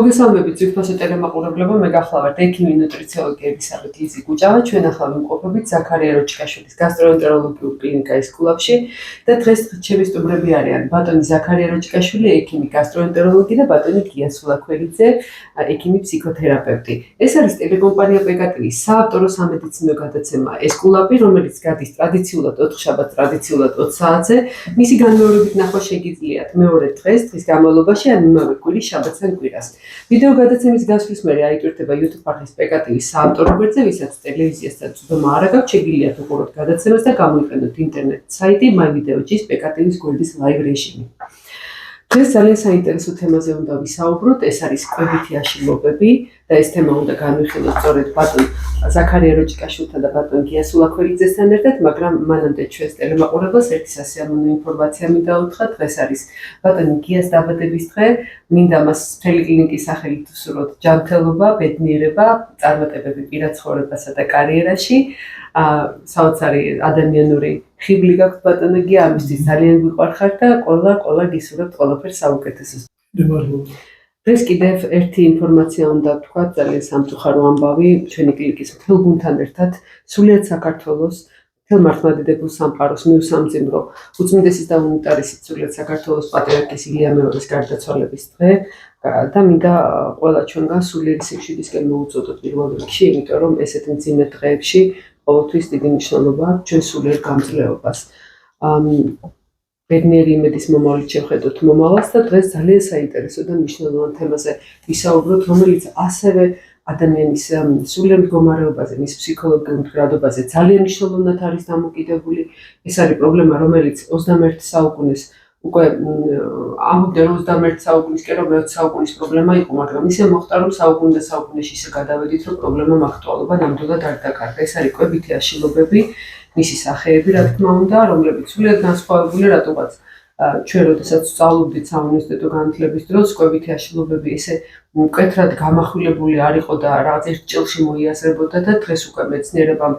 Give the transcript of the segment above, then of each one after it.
მოგესალმებით ძვირფასო ტელემაყურებლებო, მე გახლავართ ექიმი ნუტრიციოლოგი ელისაბედ ლიზი კუჭავა, ჩვენ ახლა ვიმყოფებით ზაქარია როჭკაშვილის გასტროენტეროლოგიურ კლინიკაში სკულავში და დღეს ჩემი სტუმრები არიან ბატონი ზაქარია როჭკაშვილი, ექიმი გასტროენტეროლოგი და ბატონი გია სულაქველიძე, ექიმი ფსიქოთერაპევტი. ეს არის ტელეკომპანია პეკატივის საავტორო სამედიცინო გადაცემა ესკულაპი, რომელიც გადის ტრადიციულად 4 შაბათს, ტრადიციულად 20 საათზე. მისი განმეორებით ნახვა შეგიძლიათ მეორე დღეს, დღის განმავლობაში ან იმავე კვირის შაბათს ან კვირას. ვიდეო გადაცემის გასვლის მერე აიტვირთება YouTube არხის პეკატივის საავტორო გვერდზე, ვისაც ტელევიზიასთან წვდომა არ აქვს, შეგიძლიათ უყუროთ გადაცემას და გამოიყენოთ ინტერნეტ საიტი MyVideoG-ის პეკატივის გვერდის live რეჟიმი. დღეს ძალიან საინტერესო თემაზე უნდა ვისაუბროთ, ეს არის კვებითი აშლილობები და ეს თემა უნდა განვიხილოთ სწორედ ბატონ ზაქარია როჭკაშვილთან და ბატონ გია სულაქველიძესთან ერთად, მაგრამ მანამდე ჩვენს ტელემაყურებელს ერთი სასიამოვნო ინფორმაცია მინდა უთხრა. დღეს არის ბატონი გიას დაბადების დღე, მინდა მას მთელი კლინიკის სახელით ვსურვოთ ჯანმრთელობა, ბედნიერება, წარმატებები პირად ცხოვრებასა და კარიერაში. საოცარი ადამიანური ხიბლი გაქვთ ბატონო გია, ამისთვის ძალიან გვიყვარხართ და ყველა გისურვებთ ყველაფერს საუკეთესოს. დღეს კიდევ ერთი ინფორმაცია უნდა ვთქვა, ძალიან სამწუხარო ამბავი ჩვენი კლინიკის მთელ გუნდთან ერთად, სრულიად საქართველოს მთელ მართლმადიდებელ სამყაროს მიუსამძიმრო უწმინდესის და უნიტარისის სრულიად საქართველოს პატრიარქის ილია მეორის გარდაცვალების დღე და მინდა ყველა ჩვენგან სულიერი სიკვდილისკენ მოუწოდოთ პირველ რიგში, იმიტომ რომ ესეთ მძიმე დღეებში ყოველთვის დიდი მნიშვნელობა აქვს ჩვენ სულიერ გამძლეობას. ბედნიერი იმედის მომავლით შევხედოთ მომავალს და დღეს ძალიან საინტერესო და მნიშვნელოვან თემაზე ვისაუბროთ, რომელიც ასევე ადამიანის სულიერ მდგომარეობაზე, მის ფსიქოლოგიურ მდგრადობაზე ძალიან მნიშვნელოვნად არის დამოკიდებული. ეს არის პრობლემა, რომელიც 21 საუკუნის უკვე ამბობდნენ 21 საუკუნისკენ რომ 20 საუკუნის პრობლემა იყო, მაგრამ ისე მოხდა რომ საუკუნე და საუკუნეში ისე გადავედით, რომ პრობლემამ აქტუალობა ნამდვილად არ დაკარგა. ეს არის კვებითი აშლილობები, მისი სახეები, რა თქმა უნდა, რომლებიც სრულიად განსხვავებული რატომაც ჩვენ როდესაც სწავლობდით საუნივერსიტეტო განათლების დროს, კვებითი აშლილობები ესე მკვეთრად გამახვილებული არ იყო და რაღაც ერთ ჭილში მოიაზრებოდა და დღეს უკვე მეცნიერებამ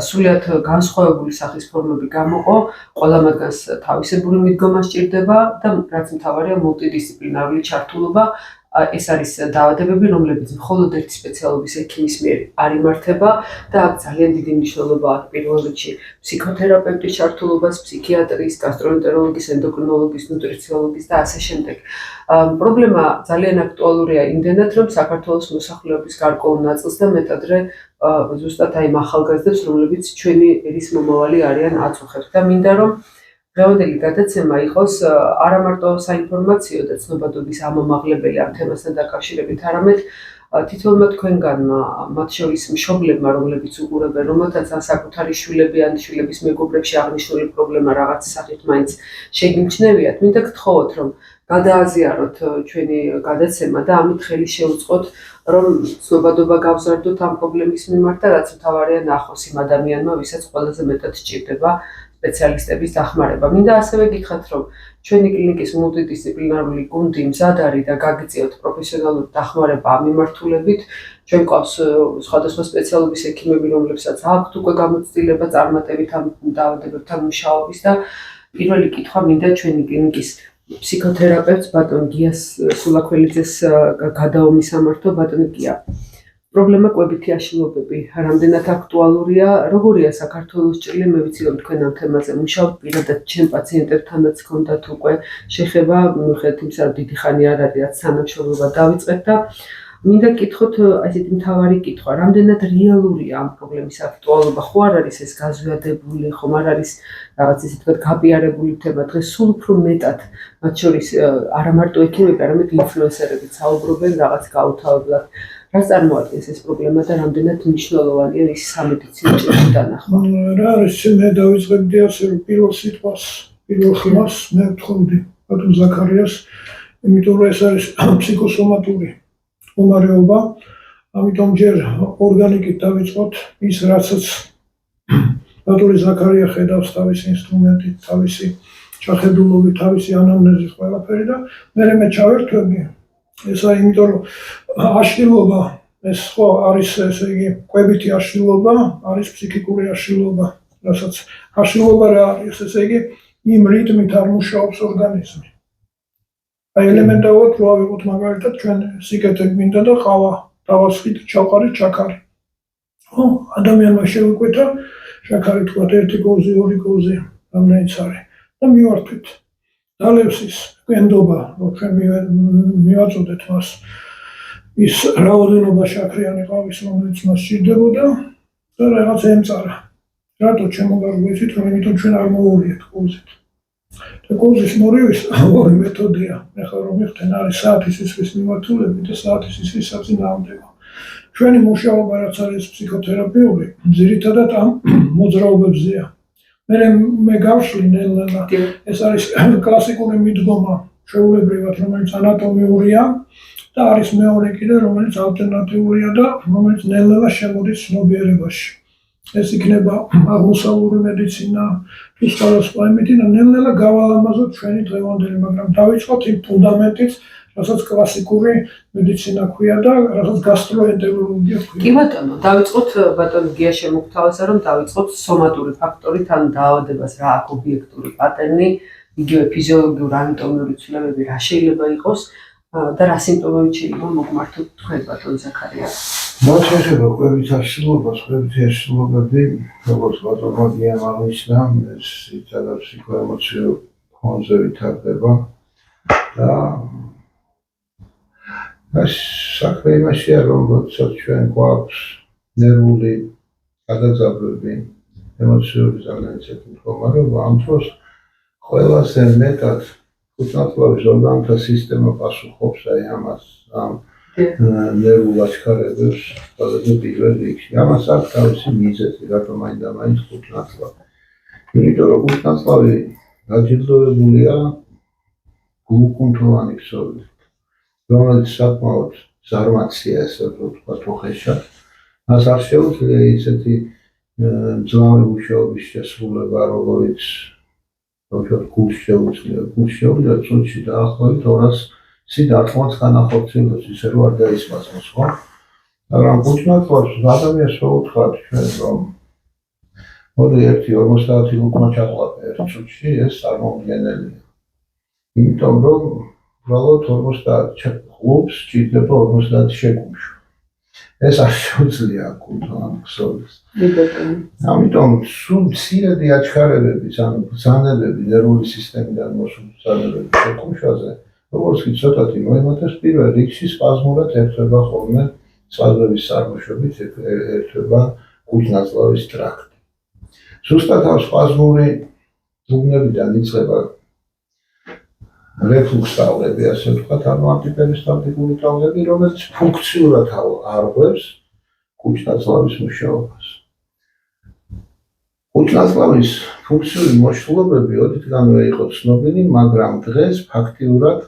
სრულიად განსხვავებული სახის ფორმები გამოყო, ყველა მათგანს თავისებური მიდგომა სჭირდება და რაც მთავარია მულტიდისციპლინარული ჩართულობა. ეს არის დაავადებები, რომლებიც მხოლოდ ერთი სპეციალობის ექიმის მიერ არ იმართება და აქ ძალიან დიდი მნიშვნელობა აქვს პირველ რიგში ფსიქოთერაპევტის ჩართულობას, ფსიქიატრის, გასტროენტეროლოგის, ენდოკრინოლოგის, ნუტრიციოლოგის და ასე შემდეგ. პრობლემა ძალიან აქტუალურია იმდენად, რომ საქართველოს მოსახლეობის გარკვეულ ნაწილს და მეტადრე ზუსტად აი ახალგაზრდებს, რომლებიც ჩვენი ერის მომავალი არიან აწუხებს და მინდა რომ დღევანდელი გადაცემა იყოს არა მარტო საინფორმაციო და ცნობადობის ამომაღლებელი ამ თემასთან დაკავშირებით, არამედ თითოეულმა თქვენგანმა, მათ შორის მშობლებმა, რომლებიც უყურებენ, რომელთაც ან საკუთარი შვილები ან შვილების მეგობრებში აღნიშნული პრობლემა რაღაც სახით მაინც შეგიმჩნევიათ, მინდა გთხოვოთ, რომ გადააზიაროთ ჩვენი გადაცემა და ამით ხელი შეუწყოთ, რომ ცნობადობა გავზარდოთ ამ პრობლემის მიმართ და რაც მთავარია ნახოს იმ ადამიანმა, ვისაც ყველაზე მეტად სჭირდება სპეციალისტების დახმარება. მინდა ასევე გითხრათ, რომ ჩვენი კლინიკის მულტიდისციპლინარული გუნდი მზად არის და გაგიწიოთ პროფესიონალური დახმარება ამ მიმართულებით. ჩვენ გვყავს სხვადასხვა სპეციალობის ექიმები, რომლებსაც აქვთ უკვე გამოცდილება წარმატებით ამ დაავადებებთან მუშაობის და პირველი კითხვა მინდა ჩვენი კლინიკის ფსიქოთერაპევტს ბატონ გიას სულაქველიძეს გადაომისამართო. ბატონი გია, პრობლემა კვებითი აშლილობები რამდენად აქტუალურია, როგორია საქართველოს ჭრილი, მე ვიცი რომ თქვენ ამ თემაზე მუშაობთ, პირადად ჩემ პაციენტებთანაც ჰქონდათ უკვე შეხება, მიუხედავად იმისა, რომ დიდი ხანი არ არის, რაც თანამშრომლობა დავიწყეთ და მინდა გკითხოთ ასეთი მთავარი კითხვა, რამდენად რეალურია ამ პრობლემის აქტუალობა, ხო არ არის ეს გაზვიადებული, ხომ არ არის რაღაც ისე თქვა გაპიარებული თემა, დღეს სულ უფრო მეტად, მათ შორის არა მარტო ექიმები, არამედ ინფლუენსერებიც საუბრობენ რაღაც გაუთავებლად. რას წარმოადგენს ეს პრობლემა და რამდენად მნიშვნელოვანია ის სამედიცინო ჭრილი დანახვა? რა არის, მე დავიწყებდი ასე, რომ პირველ ხმას მე ვთხოვდი ბატონ ზაქარიას, იმიტომ რომ ეს არის ფსიქოსომატური მდგომარეობა, ამიტომ ჯერ ორგანიკით დავიწყოთ ის, რაცაც ბატონი ზაქარია ხედავს თავისი ინსტრუმენტით, თავისი ჩახედულობით, თავისი ანამნეზით ყველაფერი და მე ჩავერთვები. ესა იმიტომ რომ აშლილობა ეს ხო არის ესე იგი კვებითი აშლილობა, არის ფსიქიკური აშლილობა, რასაც აშლილობა რა არის, ესე იგი იმ რიტმით არ მუშაობს ორგანიზმი. აი ელემენტარულად რო ავიღოთ მაგალითად ჩვენ სიკეთე გვინდა და ყავა დავასხით ჩავყარი ჩაქარი. ხო, ადამიანმა შეუკვეთა შაქარი თქვა 1 კოვზი, 2 კოვზი, რამდენიც არის და მივართვით. დალევს ის ყენდობა, რომ ჩვენ მივაწოდეთ მას ის რაოდენობა შაქრიანი ყავის, რომელიც მას სჭირდებოდა და რაღაც ემწარა. რატო შემოგარგვეცით, რომ იმიტომ ჩვენ არ მოვურიეთ კოვზით. და კოვზის მორივის ორი მეთოდია. ეხლა რომ მიხდენ არის საათის ისრის მიმართულები და საათის ისრის საწინააღმდეგო. ჩვენი მუშაობა რაც არის ფსიქოთერაპიული, ძირითადად ამ მოძრაობებზეა. მე გავშლი ნელ-ნელა, ეს არის კლასიკური მიდგომა ჩვეულებრივად, რომელიც ანატომიურია და არის მეორე კიდე, რომელიც ალტერნატიულია და რომელიც ნელ-ნელა შემოდის ცნობიერებაში. ეს იქნება აღმოსავლური მედიცინა, თუ სხვადასხვა იმითი და ნელ-ნელა გავალამაზოთ ჩვენი დღევანდელი, მაგრამ დავიწყოთ იმ ფუნდამენტით, რასაც კლასიკური მედიცინა ქვია და რასაც გასტროენტეროლოგია ქვია. კი ბატონო, დავიწყოთ ბატონო გია შემოგთავაზა, რომ დავიწყოთ სომატური ფაქტორით, ან დაავადებას რა აქვს ობიექტური პატერნი, იგივე ფიზიოლოგიური ანატომიური ცვლილებები რა შეიძლება იყოს და რა სიმპტომებით შეიძლება მოგმართოთ თქვენ ბატონ ზაქარია. Მას შეიძლება კვებით არსებობას, კვებით არსებობები, როგორც ბატონმა გიამ აღნიშნა, ეს ძირითადად ფსიქოემოციურ ფონზე ვითარდება და ეს საქმე იმაშია, რომ როდესაც ჩვენ გვაქვს ნერვული გადაძაბვები, ემოციური ძალიან ცეკვი მდგომარეობა, ამ დროს ყველაზე მეტად ხუთნათლავის ორგანოთა სისტემა პასუხობს აი ამას, ამ ნერვულ აჩქარებებს ყველაზე პირველ რიგში. ამას აქვს თავისი მიზეზი, რატომ მაინდა-მაინც ხუთნათლავი. იმიტომ რომ ხუთნათლავი დაჯილდოებულია გლუკონთოვანი ქსოვილი, რომელიც საკმაოდ ზარმაცია, ესე ვთქვა თუხეშად. მას არ შეუძლია ისეთი მძლავრი მუშაობის შესრულება, როგორც გულს შეუძლია. გულს შეუძლია წუთში დაახლოებით 200 დარტყმაც განახორციელოს, ისე რომ არ დაისმასოს, ხო? მაგრამ ხუთნათლავს ადამიანს შეუთხართ ჩვენ, რომ მოდი 1-50 ლუკმა ჩაყლაპე 1 წუთში, ეს წარმომადგენელია. იმიტომ რომ უბრალოდ 50 ხლობს სჭირდება 50 შეკუმშვა. ეს არ შეუძლია კულტურამ ქსოვილს. ამიტომ სულ მცირედი აჩქარებების, ანუ ბრძანებები ნერვული სისტემიდან მოსულ ბრძანებების შეკუმშვაზე, როგორც კი ცოტათი მოემატებს, პირველ რიგში სპაზმურად ერთვება ხოლმე სპაზმების წარმოშობით ერთვება ხუთნათლავის ტრაქტი. ზუსტად ამ სპაზმური უბნებიდან იწყება რეფლუქს ტავლები, ასე ვთქვათ, ანუ ანტიპერისტალტიკური ტავლები, რომელიც ფუნქციურად არღვევს ხუთნათლავის მუშაობას. ხუთნათლავის ფუნქციური მოშლობები ოდითგანვე იყო ცნობილი, მაგრამ დღეს ფაქტიურად,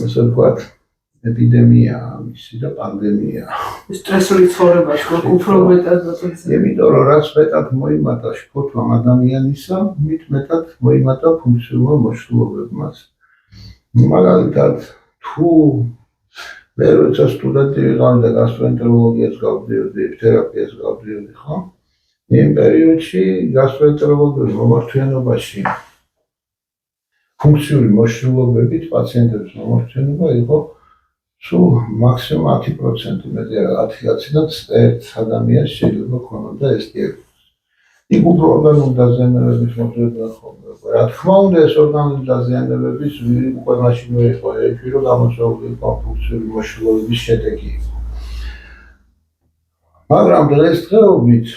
ასე ვთქვათ, ეპიდემიაა მისი და პანდემიაა. სტრესული ცხოვრება უფრო მეტად ბატონო. იმიტომ რომ რაც მეტად მოიმატა შფოთვამ ადამიანისა, მით მეტად მოიმატა ფუნქციურმა მოშლობებმაც. მაგალითად, თუ მე როცა სტუდენტი ვიყავი და გასტროენტეროლოგიას გავდიოდი, თერაპიას გავდიოდი, ხო? იმ პერიოდში გასტროენტეროლოგიურ მომართვიანობაში ფუნქციური მოშლობებით პაციენტების მომართვიანება იყო სულ მაქსიმუმ 10%, მეტი არა 10-დან 1 ადამიანს შეიძლება ქონოდა ეს დიაგნოზი. იქ უფრო ორგანული დაზიანებების მოძებნა ხოლმე. რა თქმა უნდა, ეს ორგანული დაზიანებების უკვე მაშინვე იყო, ეჭვი რომ გამოწვეული იყო ფუნქციური მოშლობების შედეგი. მაგრამ დღესდღეობით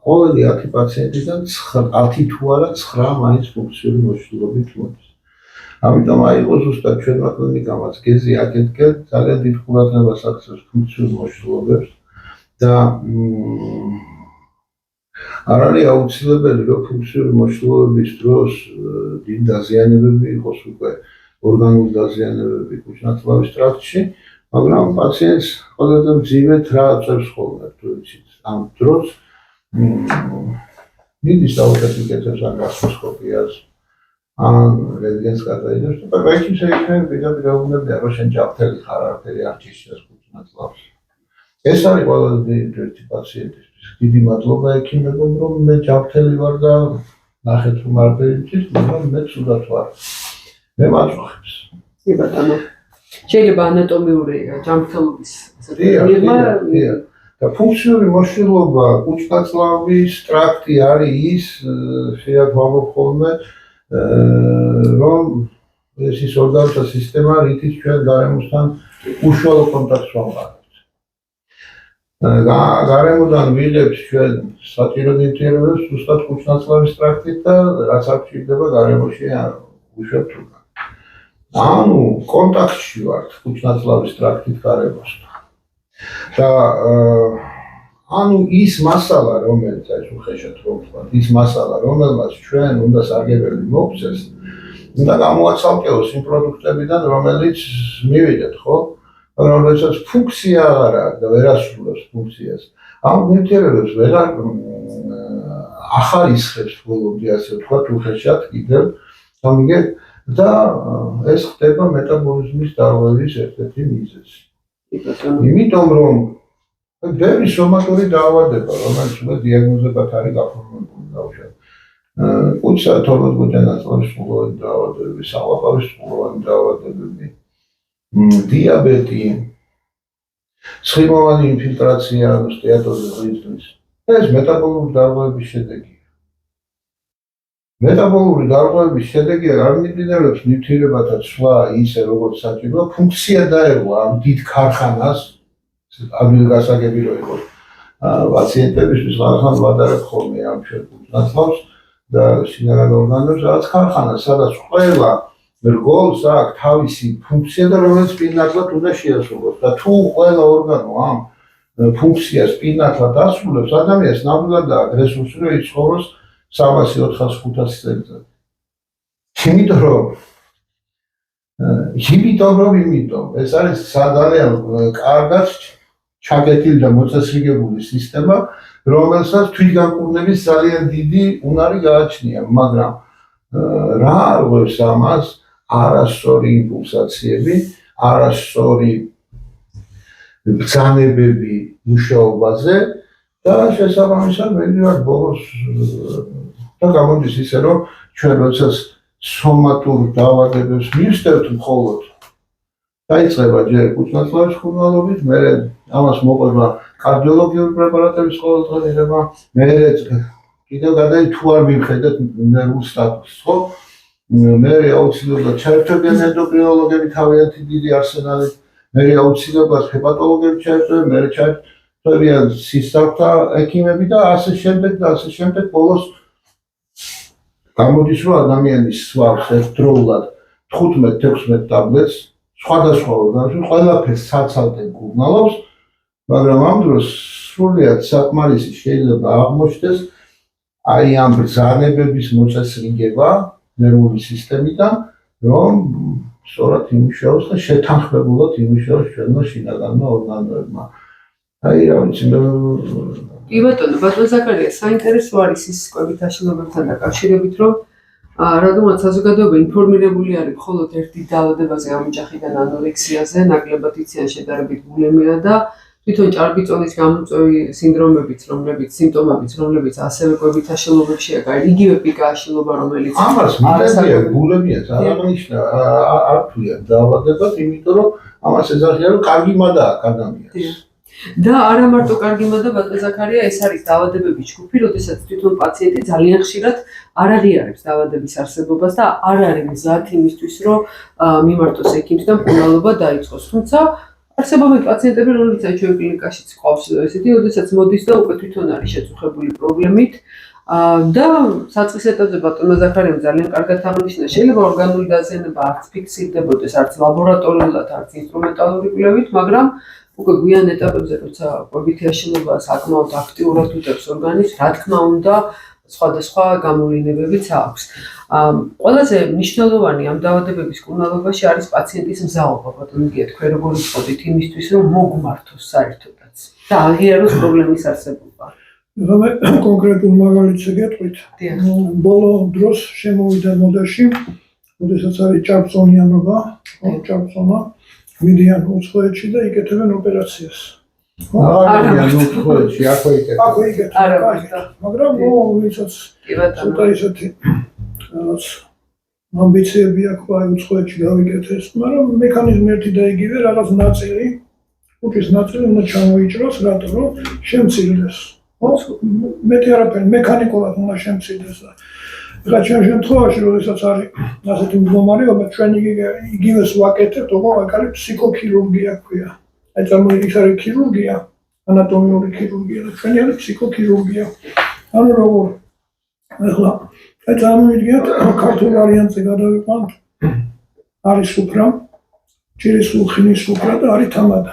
ყოველი 10 პაციენტიდან 10 თუ არა 9 მაინც ფუნქციური მოშლობით მოდის. ამიტომ აიღო ზუსტად ჩვენმა კლინიკამაც გეზი აკეთკენ ძალიან დიდ ყურადღებას აქცევს ფუნქციურ მოშლობებს და არ არის აუცილებელი რომ ფუნქციური მოშლობების დროს დიდ დაზიანებები იყოს უკვე ორგანული დაზიანებები ხუთნათლავის ტრაქტში, მაგრამ პაციენტს ყველაზე მძიმედ რა აწევს ხოლმე თუ იცით ამ დროს მიდის დაუთეთიკეთებს ან გასტროსკოპიას ან რენტგენს გადაიღებს და პრაქტიკაში შეიძლება პირდაპირ დაუბრუნებია რომ შენ ჯანმრთელი ხარ, არაფერი არ ჭირს ხუთნათლავს. ეს არის ყველაზე ერთი პაციენტისთვის. დიდი მადლობა ექიმებო, რომ მე ჯანმრთელი ვარ და ნახეთ რომ არაფერი ჭირს, მაგრამ მე ცუდად ვარ. მე მაწუხებს. კი ბატონო. შეიძლება ანატომიური ჯანმრთელობის და ფუნქციური მოშლილობა კუჭ-ნაწლავის ტრაქტი არის ის, შეგვაქვს ხოლმე, რომ ეს ის ორგანოთა სისტემა, რითიც ჩვენ გარემოსთან უშუალო კონტაქტს ვამყარებთ. გარემოდან ვიღებთ ჩვენ საჭირო ნივთიერებებს ზუსტად კუჭ-ნაწლავის ტრაქტით და რაც არ გვჭირდება გარემოში უშვებთ უკან. ანუ კონტაქტში ვართ კუჭ-ნაწლავის ტრაქტით გარემოსთან. და ანუ ის მასალა, რომელიც აი უხეშად რომ ვთქვათ, ის მასალა, რომელმაც ჩვენ უნდა სარგებელი მოგცეს, უნდა გამოაცალკევოს იმ პროდუქტებიდან, რომელიც მივიდეთ, ხო? მაგრამ როდესაც ფუნქცია აღარ აქვს და ვერ ასრულებს ფუნქციას, ამ ნივთიერებებს ვერ ახალისხებს ბოლომდე, ასე ვთქვათ, უხეშად კიდევ გამიგეთ და ეს ხდება მეტაბოლიზმის დარღვევის ერთ-ერთი მიზეზი. იმიტომ რომ ბევრი სომატური დაავადება, რომელიც უკვე დიაგნოზებად არის გაფორმებული, დავუშვათ. კუჭსა და თორბოთგუჭა-ნაწლავის წყურვანი დაავადებები, საყლაპავის წყურვანი დაავადებები, დიაბეტი, ცხიმოვანი ინფილტრაცია, სტეატოზის ღრიცხვის. ეს მეტაბოლური დარღვევების შედეგია. მეტაბოლური დარღვევების შედეგი არ მიმდინარეობს ნივთიერებათა ცვლა ისე როგორც საჭიროა, ფუნქცია დაერღვა ამ დიდ ქარხანას, ადგილგასაგები რო იყოს პაციენტებისთვის, ხან ვადარებ ხოლმე ამ კუჭ-ნაწლავს და შინაგან ორგანოებს, რაც ქარხანა, სადაც ყველა რგოლს აქვს თავისი ფუნქცია და რომელიც სპინდლად უნდა შეასრულოს და თუ ყველა ორგანო ამ ფუნქციას სპინდლად ასრულებს, ადამიანს ნამდვილად აქვს რესურსი, რომ იცხოვროს 300-400-500 წელიწად. იმიტომ ეს არის ძალიან კარგად ჩაკეტილი და მოწესრიგებული სისტემა, რომელსაც თვითგამკურნების ძალიან დიდი უნარი გააჩნია, მაგრამ რა არღვევს ამას არასწორი იმპულსაციები, არასწორი ბრძანებები მუშაობაზე და შესაბამისად მედივარ ბოლოს და გამოდის ისე, რომ ჩვენ როდესაც სომატურ დაავადებებს მივსდევთ მხოლოდ დაიწყება ჯერ კუჭ-ნაწლავის ხურნალობით, მერე ამას მოყვება კარდიოლოგიური პრეპარატების ყოველდღიურება, მერე კიდევ გადაი თუ არ მივხედეთ ნერვულ სტატუსს, ხო? მერე აუცილებლად ჩაერთვებიან ენდოკრინოლოგები თავიანთი დიდი არსენალით, მერე აუცილებლად ჰეპატოლოგები ჩაერთვებიან, მერე ჩაერთვებიან სისხლთა ექიმები და ასე შემდეგ ბოლოს გამოდის, რომ ადამიანი სვავს ერთდროულად 15-16 ტაბლეტს სხვადასხვა ორგანოში, ყველაფერს საცალტენ გურნალობს, მაგრამ ამ დროს სრულიად საკმარისი შეიძლება აღმოჩნდეს აი ამ ბრძანებების მოწესრიგება ნერვული სისტემიდან, რომ სწორად იმუშაოს და შეთანხმებულად იმუშაოს ჩვენმა შინაგანმა ორგანოებმა. აი რა ვიცი, კი ბატონო, ზაქარია, საინტერესო არის ის კვებით აშლობებთან დაკავშირებით, რომ რადგანაც საზოგადოება ინფორმირებული არის მხოლოდ ერთი დაავადებაზე, ამ ოჯახიდან ანორექსიაზე, ნაკლებად იციან შედარებით ბულიმია და თვითონ ჭარბიწონის გამოწვევი სინდრომებიც, სიმპტომებიც, რომლებიც ასევე კვებით აშლობებშია, იგივე პიკა აშლობა, რომელიც ამას მიზეზია ბულიმიაც არ აღნიშნა, არ თქვია დაავადებად, იმიტომ რომ ამას ეძახიან, რომ კარგი მადა აქვს ადამიანს. და არა მარტო კარგი მადა, ბატონ ზაქარია, ეს არის დაავადებების ჯგუფი, როდესაც თვითონ პაციენტი ძალიან ხშირად არ აღიარებს დაავადების არსებობას და არ არის მზად იმისთვის, რომ მიმართოს ექიმს და მკურნალობა დაიწყოს. თუმცა არსებობენ პაციენტები, რომლებიც ჩვენ კლინიკაშიც ყავს ესეთი, როდესაც მოდის და უკვე თვითონ არის შეწუხებული პრობლემით და საწყის ეტაპზე ბატონმა ზაქარიამ ძალიან კარგად აღნიშნა, შეიძლება ორგანული დაზიანება არც ფიქსირდებოდეს, არც ლაბორატორიულად, არც ინსტრუმენტალური კვლევით, მაგრამ უკვე გვიან ეტაპებზე, როცა კვებითი აშლობა საკმაოდ აქტიურად უტევს ორგანიზმს, რა თქმა უნდა, სხვადასხვა გამოვლინებებიც აქვს. ყველაზე მნიშვნელოვანი ამ დაავადებების მკურნალობაში არის პაციენტის მზაობა, ბატონო გია, თქვენ როგორ ვიტყოდით იმისთვის, რომ მოგმართოს საერთოდაც და აღიაროს პრობლემის არსებობა. მე კონკრეტულ მაგალითს გეტყვით. ბოლო დროს შემოვიდა მოდაში, როდესაც არის ჭარბწონიანობა, ჭარბწონა მიდიან უცხოეთში და იკეთებენ ოპერაციას. უცხოეთში, აქ იკეთებენ. მაგრამ ვისაც ცოტა ისეთი ამბიციები აქვს აი უცხოეთში გავიკეთეს, მაგრამ მექანიზმი ერთი და იგივე, რაღაც ნაწილი, კუჭის ნაწილი უნდა ჩამოიჭროს, რატო რომ შემცირდეს. ხო? მეტი არაფერი, მექანიკურად უნდა შემცირდეს და ეხლა ჩვენ შემთხვევაში, როდესაც არის ასეთი მდგომარეობა, ჩვენ იგივეს ვაკეთებთ, ოღონდ აქ არის ფსიქოქირურგია ქვია. აი წარმოიდგინეთ, არის ქირურგია, ანატომიური ქირურგია და ჩვენი არის ფსიქოქირურგია. ანუ როგორ ეხლა აი წარმოიდგინეთ, ქართულ ვარიანტზე გადავიყვანთ, არის სუფრა, ჭირის სულხინის სუფრა და არის თამადა.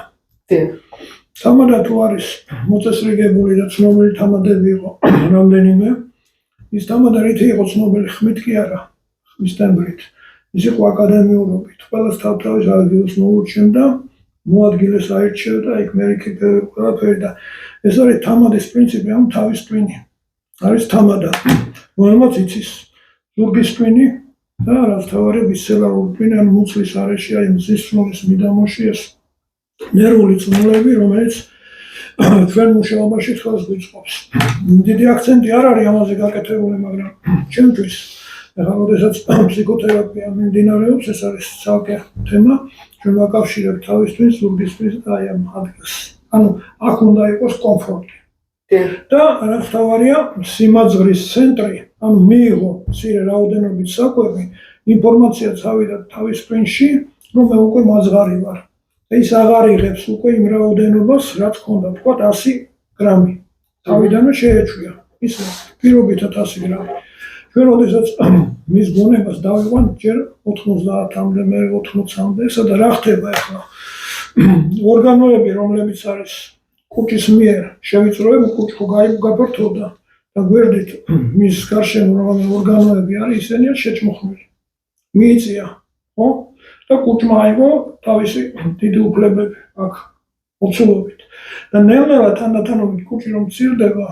თამადა თუ არის მოწესრიგებული და ცნობილი თამადები იყო რამდენიმე, ის თამადა რითი იყო ცნობილი, ხმით კი არა, ხმის ტემბრით. ის იყო აკადემიურობით, ყველას თავთავის ადგილს მოურჩენდა, მოადგილეს აირჩევდა, იქ მერიქი ყველაფერი და ეს არის თამადის პრინციპი, ამ თავის ტვინი. არის თამადა, რომელმაც იცის ზურგის ტვინი და არასთავარი ვისცელარული ტვინი, ან მუცლის არეში, აი მზის სროლის მიდამოში ეს ნერვული წნულები, რომელიც ჩვენ მუშაობაში ხელს გვიწყობს. დიდი აქცენტი არ არის ამაზე გაკეთებული, მაგრამ ჩემთვის ეხლა როდესაც ფსიქოთერაპია მიმდინარეობს, ეს არის ცალკე თემა, ჩვენ ვაკავშირებთ თავის ტვინს, ზურგის ტვინს და აი ამ ადგილს. ანუ აქ უნდა იყოს კომფორტი. და არასთავარია სიმაძღრის ცენტრი, ანუ მიიღო მცირე რაოდენობით საკვები, ინფორმაცია წავიდა თავის ტვინში, რომ მე უკვე მაძღარი ვარ. ის აღარ იღებს უკვე იმ რაოდენობას, რაც ჰქონდა, თქვა 100 გრამი. თავიდანვე შეეჩვია. ისე პირობითად 100 გრამი. ჩვენ როდესაც მის გონებას დავიყვანთ ჯერ 90-მდე, მე 80-მდე, ესა და რა ხდება ახლა? ორგანოები, რომლებიც არის კუჭის მიერ შევიწროებ, კუჭი გაფართოვდა და გვერდით მის გარშემო რაღაც ორგანოები არის, ისინი არ შეჭმუხმული. მიიწია, ხო? და კუჭმა აიღო თავისი დიდი უფლებები აქ მოცულობით. და ნელ-ნელა თანდათანობით კუჭი რომ მცირდება,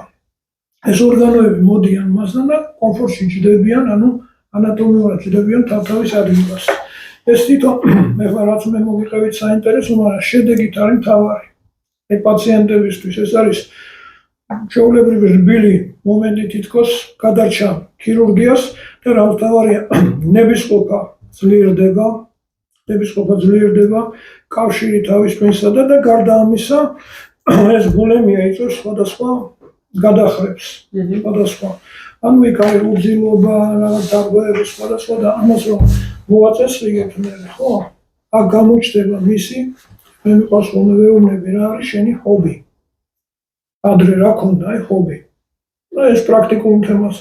ეს ორგანოები მოდიან მასთან და კომფორტში ჯდებიან, ანუ ანატომიურად ჯდებიან თავთავის ადგილას. ეს თვითონ ეხლა რაც მე მოგიყევით საინტერესო, მაგრამ შედეგით არის მთავარი. აი პაციენტებისთვის ეს არის ჩვეულებრივი რბილი მომენტი თითქოს გადარჩა ქირურგიას და რა მთავარია ნებისყოფა ძლიერდება, კავშირი თავის ტვინსა და გარდა ამისა ეს ბულემია იწვევს სხვადასხვა გადახრებს, სხვადასხვა. ანუ იქ არის უძილობა, რაღაც დარღვევები სხვადასხვა და ამას რომ მოვაწესრიგებთ მე, ხო? აქ გამოჩნდება მისი მე მიყვარს რომ ვეუბნები რა არის შენი ჰობი. ადრე რა ქონდა, აი ჰობი. და ეს პრაქტიკულ თემას.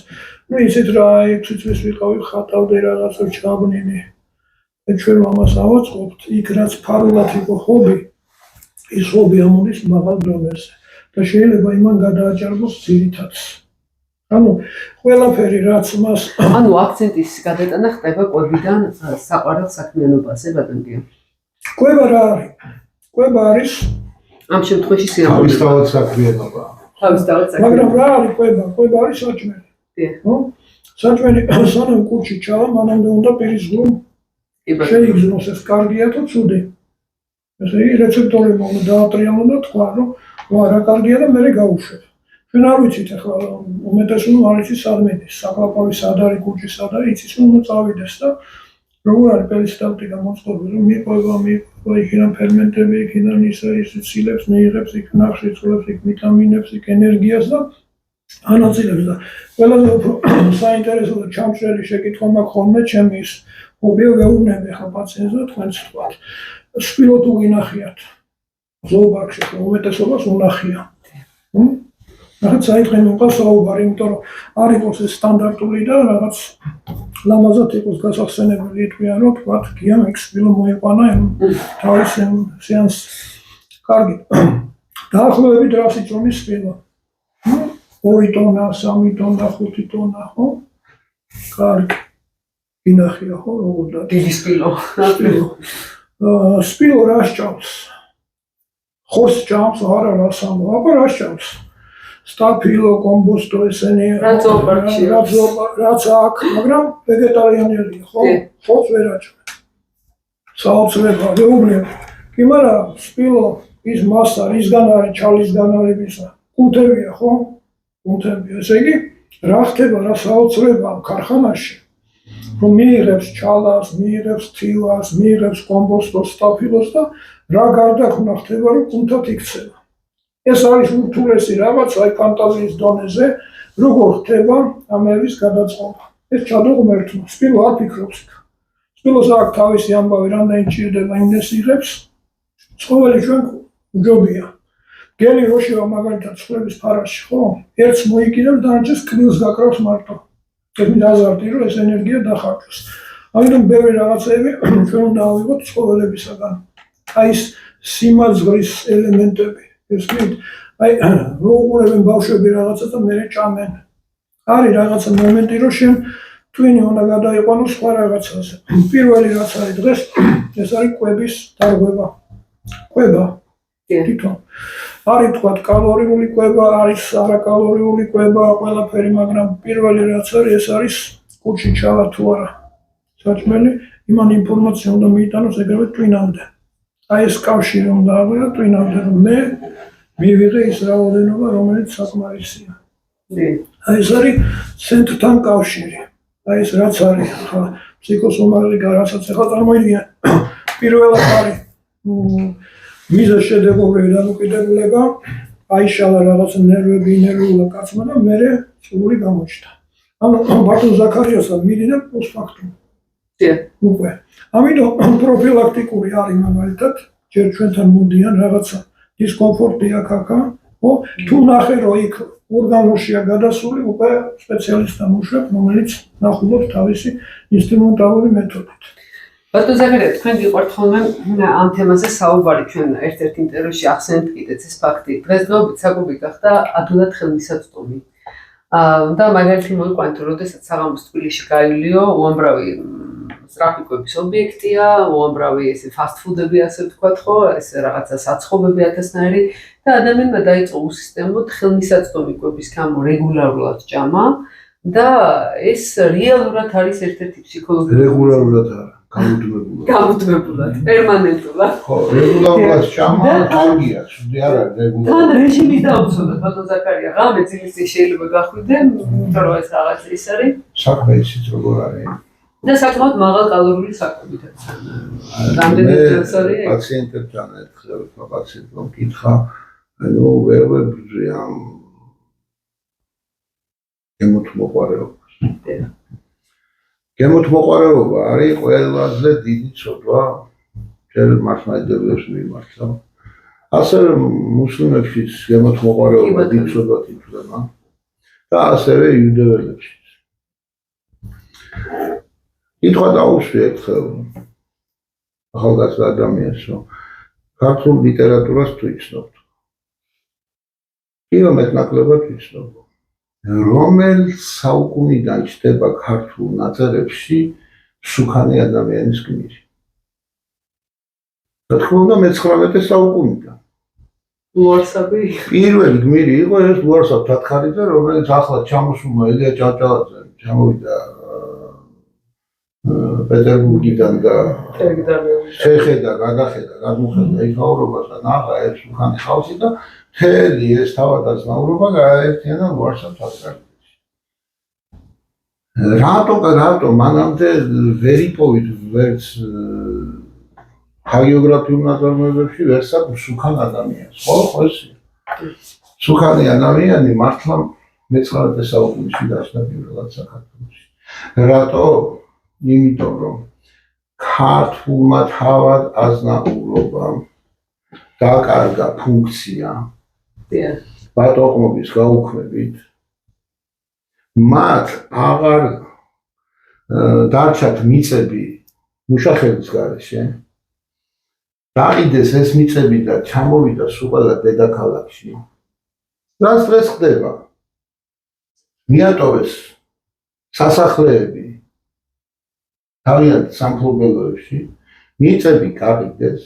ნუ იცით რა, 6 წლის ვიყავი, ხატავდი რაღაცა ჩაბნინი. ჩვენ ამას ავაწყობთ, იქ რაც ფარულად იყო ჰობი, ის ჰობი ამოდის მაღალ დონეზე და შეიძლება იმან გადააჭარბოს ძირითადს. ანუ ყველაფერი რაც მას ანუ აქცენტის გადატანა ხდება კვებიდან საყვარელ საქმიანობაზე, ბატონო. კვება რა არის? კვება არის ამ შემთხვევაში სიამოვნება. თავისთავად საქმიანობა. თავისთავად საქმიანობა. მაგრამ რა არის კვება? კვება არის საჭმელი. ხო? საჭმელი სანამ კუჭი ჩავა, მანამდე უნდა პირის გულ შეიგზნოს, ეს კარგია თუ ცუდი. ესე იგი რეცეპტორები უნდა დაატრიალონ და თქვა, რომ რა კარგია და მე გავუშვებ. ჩვენ არ ვიცით ახლა უმეტესობა არ იცის სად მედის, საკლაპავი სად არის, კუჭი სად არის, იცის რომ უნდა წავიდეს და როგორ არის პერისტალტიკა მოწყობილი, რომ მიყვება, იქიდან ფერმენტები, იქიდან ის ცილებს, მიიღებს იქ ნახშირ წყლებს, იქ ვიტამინებს, იქ ენერგიას და ანაწილებს და ყველაზე უფრო საინტერესო და ჩამწრელი შეკითხვა მაქვს ხოლმე ჩემი ის ჰობია ვეუბნები ახლა პაციენტს და თქვენც თქვათ. სპილო თუ გინახიათ, ზოოპარკში უმეტესობას უნახია. რაღაც საიტყენ უკვე საუბარი, იმიტომ რომ არ იყოს ეს სტანდარტული და რაღაც ლამაზად იყოს გასახსენებელი, იტყვიან რომ თქვათ, გიამ იქ სპილო მოიყვანა თავის სეანს. კარგი. დაახლოებით რას იწვევს სპილო? 2 ტონა, 3 ტონა, 5 ტონა, ხო? კარგი. გინახია ხო როგორ და დიდი სპილო. სპილო რას ჭამს? ხორცს ჭამს, არა რას ამბობ, აბა რას ჭამს? სტაფილო, კომბოსტო, ესენი რაც აქ, მაგრამ ვეგეტარიანელია, ხო? ხორცს ვერ აჭამს. საოცრება, ვეუბნები. კი, მაგრამ სპილო ის მასა, რისგან არის, ჩალისგან არის ისა. კუნთებია, ხო? კუნთებია. ესე იგი, რა ხდება, რა საოცრება ამ ქარხანაში? რომ მიიღებს ჩალას, მიიღებს თილას, მიიღებს კომპოსტოს, სტაფილოს და რა გარდაქმნა ხდება, რომ კუნთად იქცევა. ეს არის ურთულესი რაღაც, აი ფანტაზიის დონეზე, როგორ ხდება ამების გადაწყობა. ეს ჩადო ღმერთმა, სპილო არ ფიქრობს იქ. სპილოს აქვს თავისი ამბავი, რამდენი ჭირდება იმდეს იღებს, ცხოველი ჩვენ ჯობია. გელი როშევა მაგალითად ცხოვრების ფარაში, ხო? ერთს მოიკიდებს, დანარჩენს კბილს გაკრავს მარტო. ეს მიზაზარდი, რომ ეს ენერგია დახარჯოს. ამიტომ ბევრი რაღაცები ჩვენ უნდა ავიღოთ ცხოველებისაგან. აი ეს სიმაძღვრის ელემენტები, ესმით? აი რო უყურებენ ბავშვები რაღაცა და მერე ჭამენ. არის რაღაცა მომენტი, რომ შენ twini უნდა გადაიყვანო სხვა რაღაცაზე. პირველი რაც არის დღეს, ეს არის კვების დარღვევა. კვება. თვითონ. არის თქვა კალორიული კვება, არის არაკალორიული კვება, ყველაფერი, მაგრამ პირველი რაც არის, ეს არის კუჩი ჩავა თუ არა. საჭმელი, იმან ინფორმაცია უნდა მიიტანოს ეგრევე twinამდე. აი ეს კავშირი უნდა ავიღო twinამდე, რომ მე მივიღე ის რაოდენობა, რომელიც საკმარისია. აი ეს არის ცენტრთან კავშირი. აი ეს რაც არის, ხა ფსიქოსომატიკა, რასაც ახლა წარმოიდგინე. პირველად არის მიზა შედეგობრივი დამოკიდებულება, აიშალა რაღაც ნერვები, ინერვიულა კაცმა და მერე სრული გამოჩნდა. ანუ ბატონ ზაქარიასა მიდინა პოსტფაქტუმ. უკვე. ამიტომ პროფილაქტიკური არის მაგალითად, ჯერ ჩვენთან მოდიან რაღაცა დისკომფორტი აქ-აქა, თუ ნახე რომ იქ ორგანოშია გადასული, უკვე სპეციალისტთან უშვებ, რომელიც ნახულობს თავისი ინსტრუმენტალური მეთოდით. ბატონ ზაქარია, თქვენ გიყვართ ხოლმე ამ თემაზე საუბარი, ჩვენ ერთ-ერთ ინტერვიუში ახსენეთ კიდეც ეს ფაქტი. დღესდღეობით საკუთი გახდა ადვილად ხელმისაწვდომი. და მაგალითი მოიყვანეთ, როდესაც საღამოს თბილისში გაილიო, უამრავი სწრაფი კვების ობიექტია, უამრავი ესე ფასტ ფუდები, ასე ვთქვათ, ხო, ეს რაღაცა საცხობები ათასნაირი და ადამიანმა დაიწყო უსისტემოდ ხელმისაწვდომი კვების გამო რეგულარულად ჭამა და ეს რეალურად არის ერთ-ერთი ფსიქოლოგიური რეგულარულად არა. გამუდმებულად, პერმანენტულად. ხო, რეგულარულად ჭამა კარგია, შუდი არ არის რეგულარულად. თან რეჟიმი დაუწოდა, ბატონ ზაქარია, ღამე ძილისწინ შეიძლება გახვიდე, იმიტომ რომ ეს რაღაც ის არის. საქმე ისიც როგორ არის. და საკმაოდ მაღალკალორიული საკვებითაც. რამდენი დღეს არის? პაციენტებთან ერთხელ პაციენტმა მკითხა, ანუ ვერ ვებრძვი ამ გემოთმოყვარეობას. გემოთმოყვარეობა არის ყველაზე დიდი ცოდვა ჯერ მართლმადიდებლებს მიმართ. ასევე მუსლიმებშიც გემოთმოყვარეობა დიდ ცოდვად ითვლება და ასევე იუდეველებშიც. კითხვა დაუსვი ერთხელ ახალგაზრდა ადამიანს, რომ ქართულ ლიტერატურას თუ იცნობთ. კიდევ მეტნაკლებად ვიცნობ. რომელ საუკუნიდან ჩდება ქართულ ნაწერებში სუქანი ადამიანის გმირი. რა თქმა უნდა, მე-19 საუკუნიდან. ლუარსაბი. პირველი გმირი იყო ეს ლუარსაბ თათხარიძე, რომელიც ახლა ჩამოსულმა ელია ჭავჭავაძე ჩამოვიდა პეტერბურგიდან და შეხედა, გადახედა, გადმოხედა იქაურობას და ნახა ეს სუქანი ხალხი და მთელი ეს თავადაზნაურობა გააერთიანა ლუარსაბ თათხარიძეში. რატო მანამდე ვერ იპოვით ვერც ჰაგიოგრაფიულ ნაწარმოებებში ვერც სუქან ადამიანს. ხო ესე. სუქანი ადამიანი მართლა მე-19 საუკუნეში დაჩნდა პირველად საქართველოში. რატო? იმიტომ რომ ქართულმა თავად აზნაურობამ დაკარგა ფუნქცია ბატონყმობის გაუქმებით, მათ აღარ დარჩათ მიწები მუშახელის გარეშე, დაყიდეს ეს მიწები და ჩამოვიდა სულ დედაქალაქში. რაც დღეს ხდება, მიატოვეს სასახლეები თავიანთ სამფლობელოებში, მიწები გაყიდეს,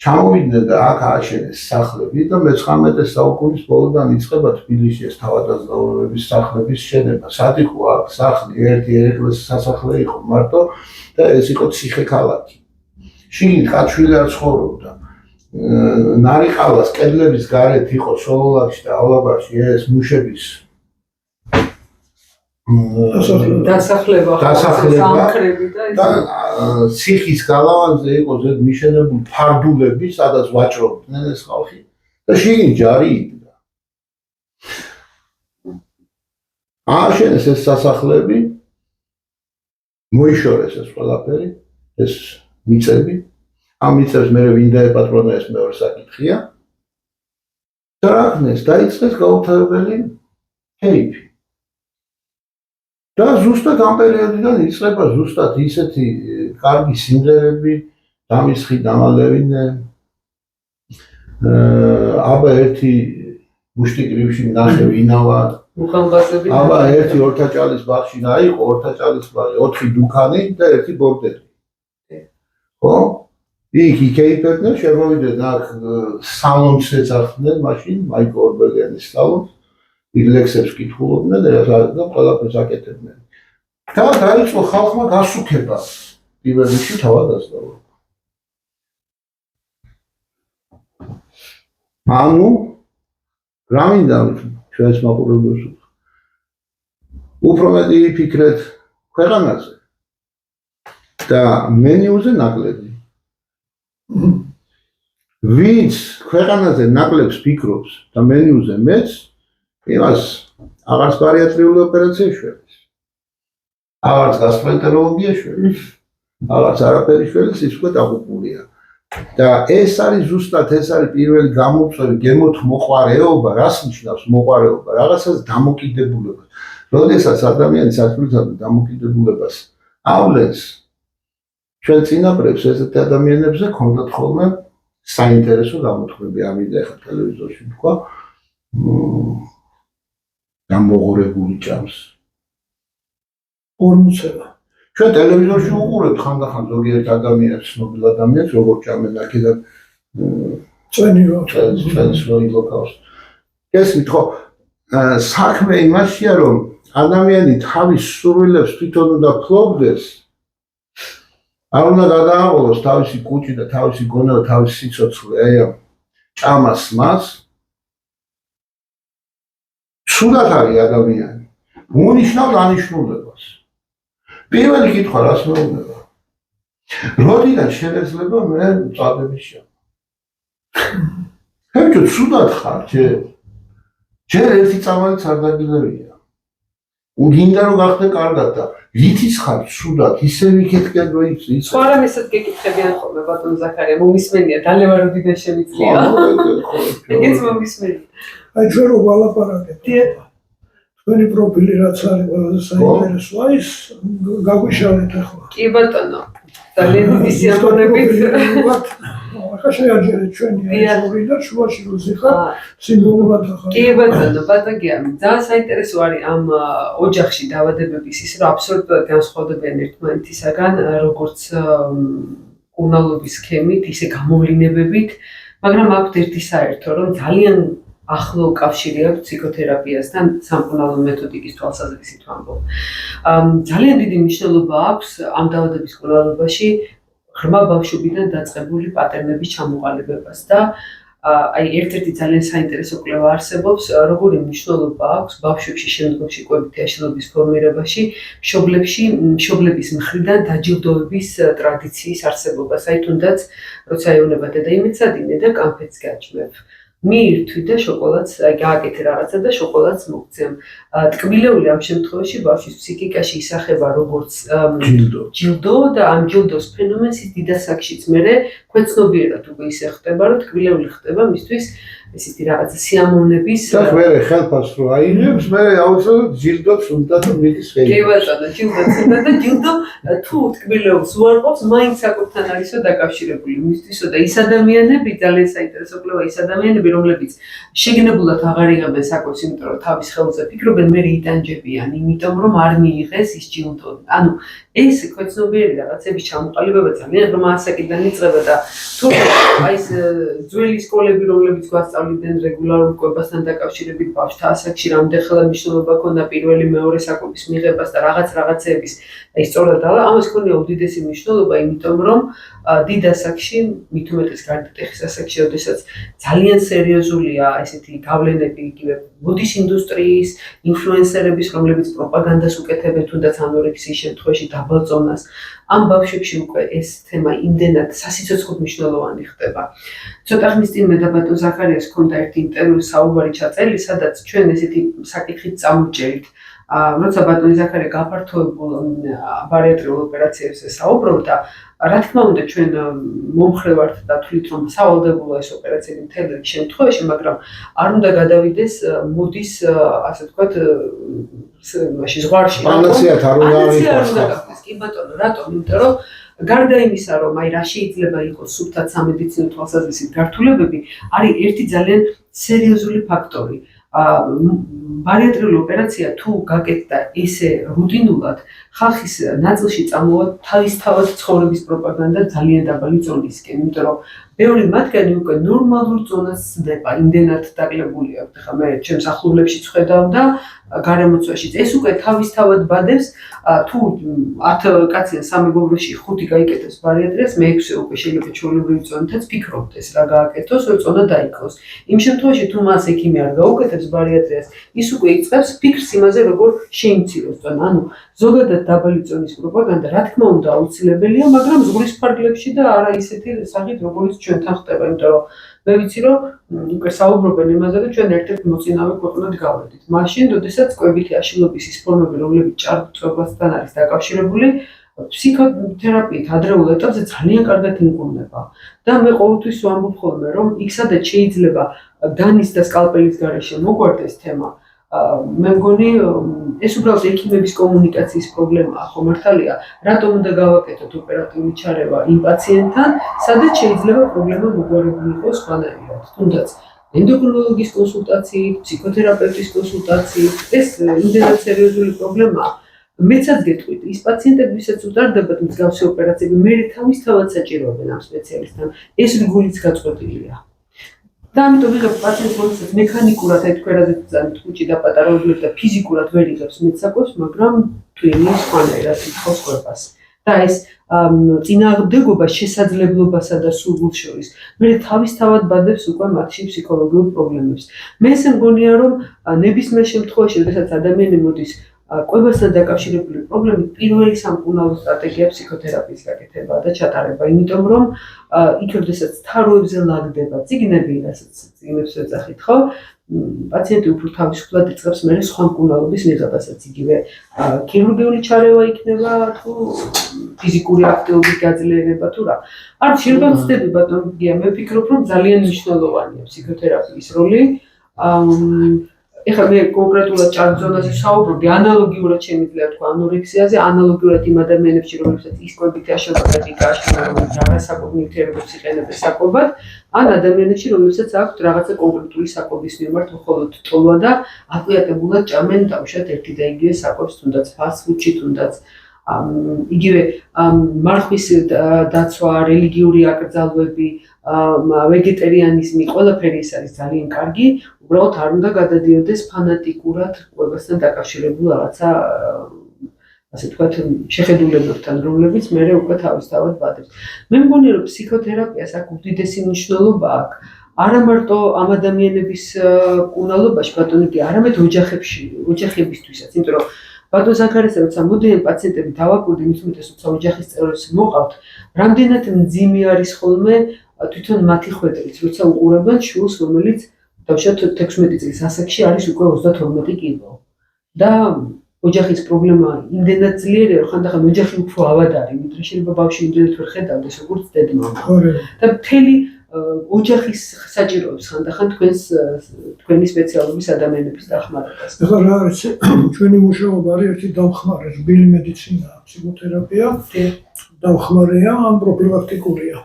ჩამოვიდნენ და აქ ააშენეს სახლები და მე-19 საუკუნის ბოლოდან იწყება თბილისში ეს თავადაზნაურების სახლების შენება. სად იყო აქ სახლი, ერთი ეკლესიის სასახლე იყო მარტო და ეს იყო ციხე-ქალაქი. შიგნით კაცშვილი არ ცხოვრობდა. ნარიყალას კედლების გარეთ იყო სოლოლაკში დაავლაბარში ეს მუშების დასახლება სამხრები და ციხის გალავანზე იყო ზედ მიშენებული ფარდულები, სადაც ვაჭრობდნენ ეს ხალხი და შიგნით ჯარი იდგა. ააშენეს ეს სასახლეები, მოიშორეს ეს ყველაფერი, ეს მიწები. ამ მიწებს მე ვინ დაეპატრონა ეს მეორე საკითხია. და რაკნეს დაიწყეს გაუთავებელი ჰეიფი. და ზუსტად ამ პერიოდიდან იწყება ზუსტად ისეთი კარგი სიმღერები, დამისხი დამალევინე, აბა ერთი მუშტი კრივში ნახე ვინავა, მუხამბასები, აბა ერთი ორთაჭალის ბაღში დაიყო, ორთაჭალის ბაღი, 4 დუქანი და ერთი ბორდელი. ხო? იქ იკეიფებდნენ, შემოვიდნენ აქ სალონს ეძახდნენ მაშინ, მაიკ ორბელიანის სალონს. ლექსებს კითხულობდნენ და ყველაფერს აკეთებდნენ. და დაიწყო ხალხმა გასუქება პირველ რიგში თავად ასწავლა. ანუ რა მინდა ჩვენს მაყურებელს უფრო მეტი იფიქრეთ ქვეყანაზე და მენიუზე ნაკლები. ვინც ქვეყანაზე ნაკლებს ფიქრობს და მენიუზე მეც იმას აღარც ბარიატრიული ოპერაცია შველის. აღარც გასტროენტეროლოგია შველის. აღარც არაფერი შველის, ის უკვე დაღუპულია. და ეს არის ზუსტად ეს არის პირველი გამომწვევი გემოთ მოყვარეობა, რას ნიშნავს მოყვარეობა? რაღაცას დამოკიდებულება. როდესაც ადამიანი სათბურთან დამოკიდებულებას ავლენს, ჩვენ წინაპრებს ესეთი ადამიანებზე ქონდათ ხოლმე საინტერესო გამოთქმები, ამიტომ ახლა ტელევიზორში თქვა გამოღორებული ჭამს. ორმოცება. ჩვენ ტელევიზორში უყურებთ ხანდახან ზოგიერთ ადამიანს, ცნობილ ადამიანს, როგორ ჭამენ აქედან ჩვენს ლოგოს. გესმით ხო? საქმე იმაშია, რომ ადამიანი თავის სურვილებს თვითონ უნდა ფლობდეს. არ უნდა გადააყოლოს თავისი კუჭი და თავისი გონა და თავისი სიცოცხლე, აი ამ ჭამას მას. სულად არის ადამიანი. უნიშნავს დანიშნულებას. პირველი კითხვა რას მეუბნება? როდიდან შეიძლება მე წადების შევ? ხებჭო სულად ხარ ჯერ ერთი წამალიც არ დაგილევია. უგინდა რომ გახდე კარგად და ვითის ხარ სულად ისე ვიქეთკენ რომ იცი. სხვა რამ ესეთ გეკითხებიან ხოლმე ბატონ ზაქარია, მომისმენია დალევა როდიდან შემიძლია. ეგეც მომისმენია. აი ჩვენ რო ვალაპარაკეთ. თქვენი პროფილი რაც არის ყველაზე საინტერესო, ის გაგვიშალეთ ახლა. კი ბატონო. ძალიან დიდი სიამოვნებით. ახლა შეაჯერეთ ჩვენი ისტორია და შუაში რო ზიხარ სიმბოლურად ახლა. კი ბატონო, ბატონია, ძალიან საინტერესო არის ამ ოჯახში დაავადებების ის რომ აბსოლუტურად განსხვავდებიან ერთმანეთისაგან, როგორც კურნალობის სქემით, ისე გამოვლინებებით, მაგრამ აქვს ერთი საერთო, რომ ძალიან ახლო კავშირი აქვს ფსიქოთერაპიასთან სამკურნალო მეთოდიკის თვალსაზრისით ვამბობ. ძალიან დიდი მნიშვნელობა აქვს ამ დაავადების კურნალობაში ღრმა ბავშვობიდან დაწყებული პატერნების ჩამოყალიბებას და აი ერთ-ერთი ძალიან საინტერესო კვლევა არსებობს, როგორი მნიშვნელობა აქვს ბავშვებში შემდგომში კვებითი აშლილობის ფორმირებაში მშობლების მხრიდან დაჯილდოების ტრადიციის არსებობას. აი თუნდაც როცა ეუნება დედაიმეცადინე და კამფეტს გაჭმევ. მიირთვი და შოკოლადს გააკეთე რაღაცა და შოკოლადს მოგცემ. ტკბილეული ამ შემთხვევაში ბავშვის ფსიქიკაში ისახება როგორც ჯილდო და ამ ჯილდოს ფენომენს ის დიდასაკშიც მერე ქვეცნობიერად უკვე ისე ხდება, რომ ტკბილეული ხდება მისთვის ესეთი რაღაცა სიამოვნების და მერე ხელფას რო აიღებს, მერე აუცილებლად ჯილდოც უნდა და მიდის ხელი. კი ბატონო, ჯილდოც უნდა და ჯილდო თუ ტკბილეულს უარყოფს, მაინც საკუთთან არისო დაკავშირებული. მისთვის და ის ადამიანები ძალიან საინტერესო კვლევა ის ადამიანები რომლებიც შეგნებულად აღარ იღებენ საკვებს, იმიტომ რომ თავის ხელზე ფიქრობენ, მე იტანჯებიან, იმიტომ რომ არ მიიღეს ის ჯილდო. ანუ ეს ქვეცნობიერი რაღაცების ჩამოყალიბება ძალიან ღრმა ასაკიდან იწყება და თუ აი ეს ძველი სკოლები რომლებიც გვასწავლიდნენ რეგულარულ კვებასთან დაკავშირებით ბავშვთა ასაკში რამდენ ხელა მნიშვნელობა ქონდა პირველი მეორე საკვების მიღებას და რაღაცეების აი სწორად ამას ქონია უდიდესი მნიშვნელობა, იმიტომ რომ დიდ ასაკში, მით უმეტეს გარდატეხის ასაკში, როდესაც ძალიან სერიოზულია ესეთი გავლენები იგივე მოდის ინდუსტრიის, ინფლუენსერების, რომლებიც პროპაგანდას უკეთებენ, თუნდაც ანორექსიის შემთხვევაში დაბალწონას. ამ ბავშვებში უკვე ეს თემა იმდენად სასიცოცხლოდ მნიშვნელოვანი ხდება. ცოტა ხნის წინ მე და ბატონ ზაქარიას ჰქონდა ერთი ინტერვიუ საუბარი ჩაწერილი, სადაც ჩვენ ესეთი საკითხით წამოვჭერით. როცა ბატონი ზაქარია გაფართოებულ ბარიატრიულ ოპერაციებზე საუბრობდა, რა თქმა უნდა ჩვენ მომხრე ვართ და თვლით რომ სავალდებოა ეს ოპერაციები მთელ რიგ შემთხვევაში, მაგრამ არ უნდა გადავიდეს მოდის ასე ვთქვათ მაშინ ზღვარში. პანაცეათ არ უნდა არის. კი ბატონო, რატომ? იმიტომ რომ გარდა იმისა, რომ აი რა შეიძლება იყოს სუფთად სამედიცინო თვალსაზრისით გართულებები, არის ერთი ძალიან სერიოზული ფაქტორი. ბარიატრიული ოპერაცია თუ გაკეთდა ესე რუტინულად, ხალხის ნაწილში წამოვა თავისთავად ცხოვრების პროპაგანდა ძალიან დაბალი ზონისკენ, იმიტომ რომ ბევრი მათგანი უკვე ნორმალურ ზონას სდება, იმდენად დაკლებული აქვთ. ხა მე ჩემს ახლობლებშიც ვხედავ და გარემოცვაშიც. ეს უკვე თავისთავად ბადებს, თუ 10 კაციან სამეგობროში 5 გაიკეთებს ბარიატრიას, მე-6 უკვე შეიძლება ჩვეულებრივი წონითაც ფიქრობდეს რა გააკეთოს, რომ წონა დაიკლოს. იმ შემთხვევაში თუ მას ექიმი არ გაუკეთებს ბარიატრიას, ის უკვე იწყებს ფიქრს იმაზე, როგორ შეიმციროს წონა. ანუ ზოგადად დაბალი წონის პროპაგანდა, რა თქმა უნდა, აუცილებელია, მაგრამ ზღვის ფარგლებში და არა ისეთი სახით, როგორც ჩვენთან ხდება, იმიტომ რომ მე ვიცი, რომ უკვე საუბრობენ იმაზე, რომ ჩვენ ერთ-ერთ მოწინავე ქვეყნად გავედით. მაშინ, როდესაც კვებითი აშლილობის ის ფორმები, რომლებიც ჭარბწვებასთან არის დაკავშირებული, ფსიქოთერაპიით ადრეულ ეტაპზე ძალიან კარგად იმკურნება. და მე ყოველთვის ვამბობ ხოლმე, რომ იქ სადაც შეიძლება დანის და სკალპელის გარეშე მოგვარდეს თემა, მე მგონი ეს უბრალოდ ექიმების კომუნიკაციის პრობლემაა, ხო მართალია, რატომ უნდა გავაკეთოთ ოპერატიული ჩარევა იმ პაციენტთან, სადაც შეიძლება პრობლემა მოგვარებული იყოს სხვანაირად. თუნდაც ენდოკრინოლოგის კონსულტაციით, ფსიქოთერაპევტის კონსულტაციით, ეს იმდენად სერიოზული პრობლემაა. მეცაც გეტყვით, ის პაციენტები, ვისაც უტარდებათ მსგავსი ოპერაციები, მე თავისთავად საჭიროებენ ამ სპეციალისტთან, ეს რიგულიც გაწყვეტილია. და ამიტომ ვიღებ პაციენტს, რომელსაც მექანიკურად აი თქვენაზე ძანით კუჭი და პატარაობლებს და ფიზიკურად ვერ იღებს მეცაკვებს, მაგრამ თვინი სხვანაირად ითხოვს კვებას. და ეს წინააღმდეგობა შესაძლებლობასა და სურვილს შორის, მე თავისთავად ბადებს უკვე მათში ფსიქოლოგიურ პრობლემებს. მე ესე მგონია, რომ ნებისმიერ შემთხვევაში, როდესაც ადამიანი მოდის კვებასთან დაკავშირებული პრობლემით, პირველი სამკურნალო სტრატეგია ფსიქოთერაპიის გაკეთება და ჩატარება, იმიტომ რომ იქ როდესაც თაროებზე ლაგდება წიგნები, რასაც წიგნებს ეძახით, ხო? პაციენტი უფრო თავისუფლად იწყებს მე სხვა მკურნალობის მიღებასაც, იგივე ქირურგიული ჩარევა იქნება თუ ფიზიკური აქტივობის გაძლიერება თუ რა. არ შეიძლება ვწდები ბატონ გია, მე ვფიქრობ, რომ ძალიან მნიშვნელოვანია ფსიქოთერაპიის როლი. ეხლა მე კონკრეტულად ჭარბზონაზე საუბრობდი, ანალოგიურად შემიძლია თქვა ანორექსიაზე, ანალოგიურად იმ ადამიანებში, რომლებსაც ის კვებითი აშლილობა გააშლილა, რომელიც არასაკობ ნივთიერებებს იყენებენ საკვებად, ან ადამიანებში, რომლებსაც აქვთ რაღაცა კონკრეტული საკვების მიმართ მხოლოდ ტოლვა და აკუიატებულად ჭამენ თავშად ერთი და იგივე საკვებს, თუნდაც ფასტ-ფუდში, თუნდაც იგივე მარხვის დაცვა, რელიგიური აკრძალვები, ვეგეტარიანიზმი, ყველაფერი ეს არის ძალიან კარგი. უბრალოდ არ უნდა გადადიოდეს ფანატიკურად კვებასთან დაკავშირებულ რაღაცა, ასე ვთქვათ, შეხედულებებთან, რომლებიც მერე უკვე თავისთავად ბადებს. მე მგონი, რომ ფსიქოთერაპიას აქ უდიდესი მნიშვნელობა აქვს. არა მარტო ამ ადამიანების მკურნალობაში, ბატონიკი, არამედ ოჯახებისთვისაც, იმიტომ რომ ბატონ ზაქარიასთან როცა მოდიან პაციენტები დავაკვირდი, მით უმეტეს როცა ოჯახის წევრებს მოყავთ, რამდენად მძიმე არის ხოლმე თვითონ მათი ხვედრით, როცა უყურებენ შვილს, რომელიც დავშოთ 16 წლის ასაკში არის უკვე 32 კილო. და ოჯახის პრობლემა იმდენად ძლიერია, რომ ხანდახან ოჯახი უფრო ავად არის, იმიტომ შეიძლება ბავშვი იმდენად ვერ ხედავდეს, როგორც დედმამა. და მთელი ოჯახის საჭიროებს ხანდახან თქვენი სპეციალობის ადამიანების დახმარებას. ეხლა რა არის, ჩვენი მუშაობა არის ერთი დამხმარე, რბილი მედიცინა, ფსიქოთერაპია, დამხმარეა, ან პროფილაქტიკურია.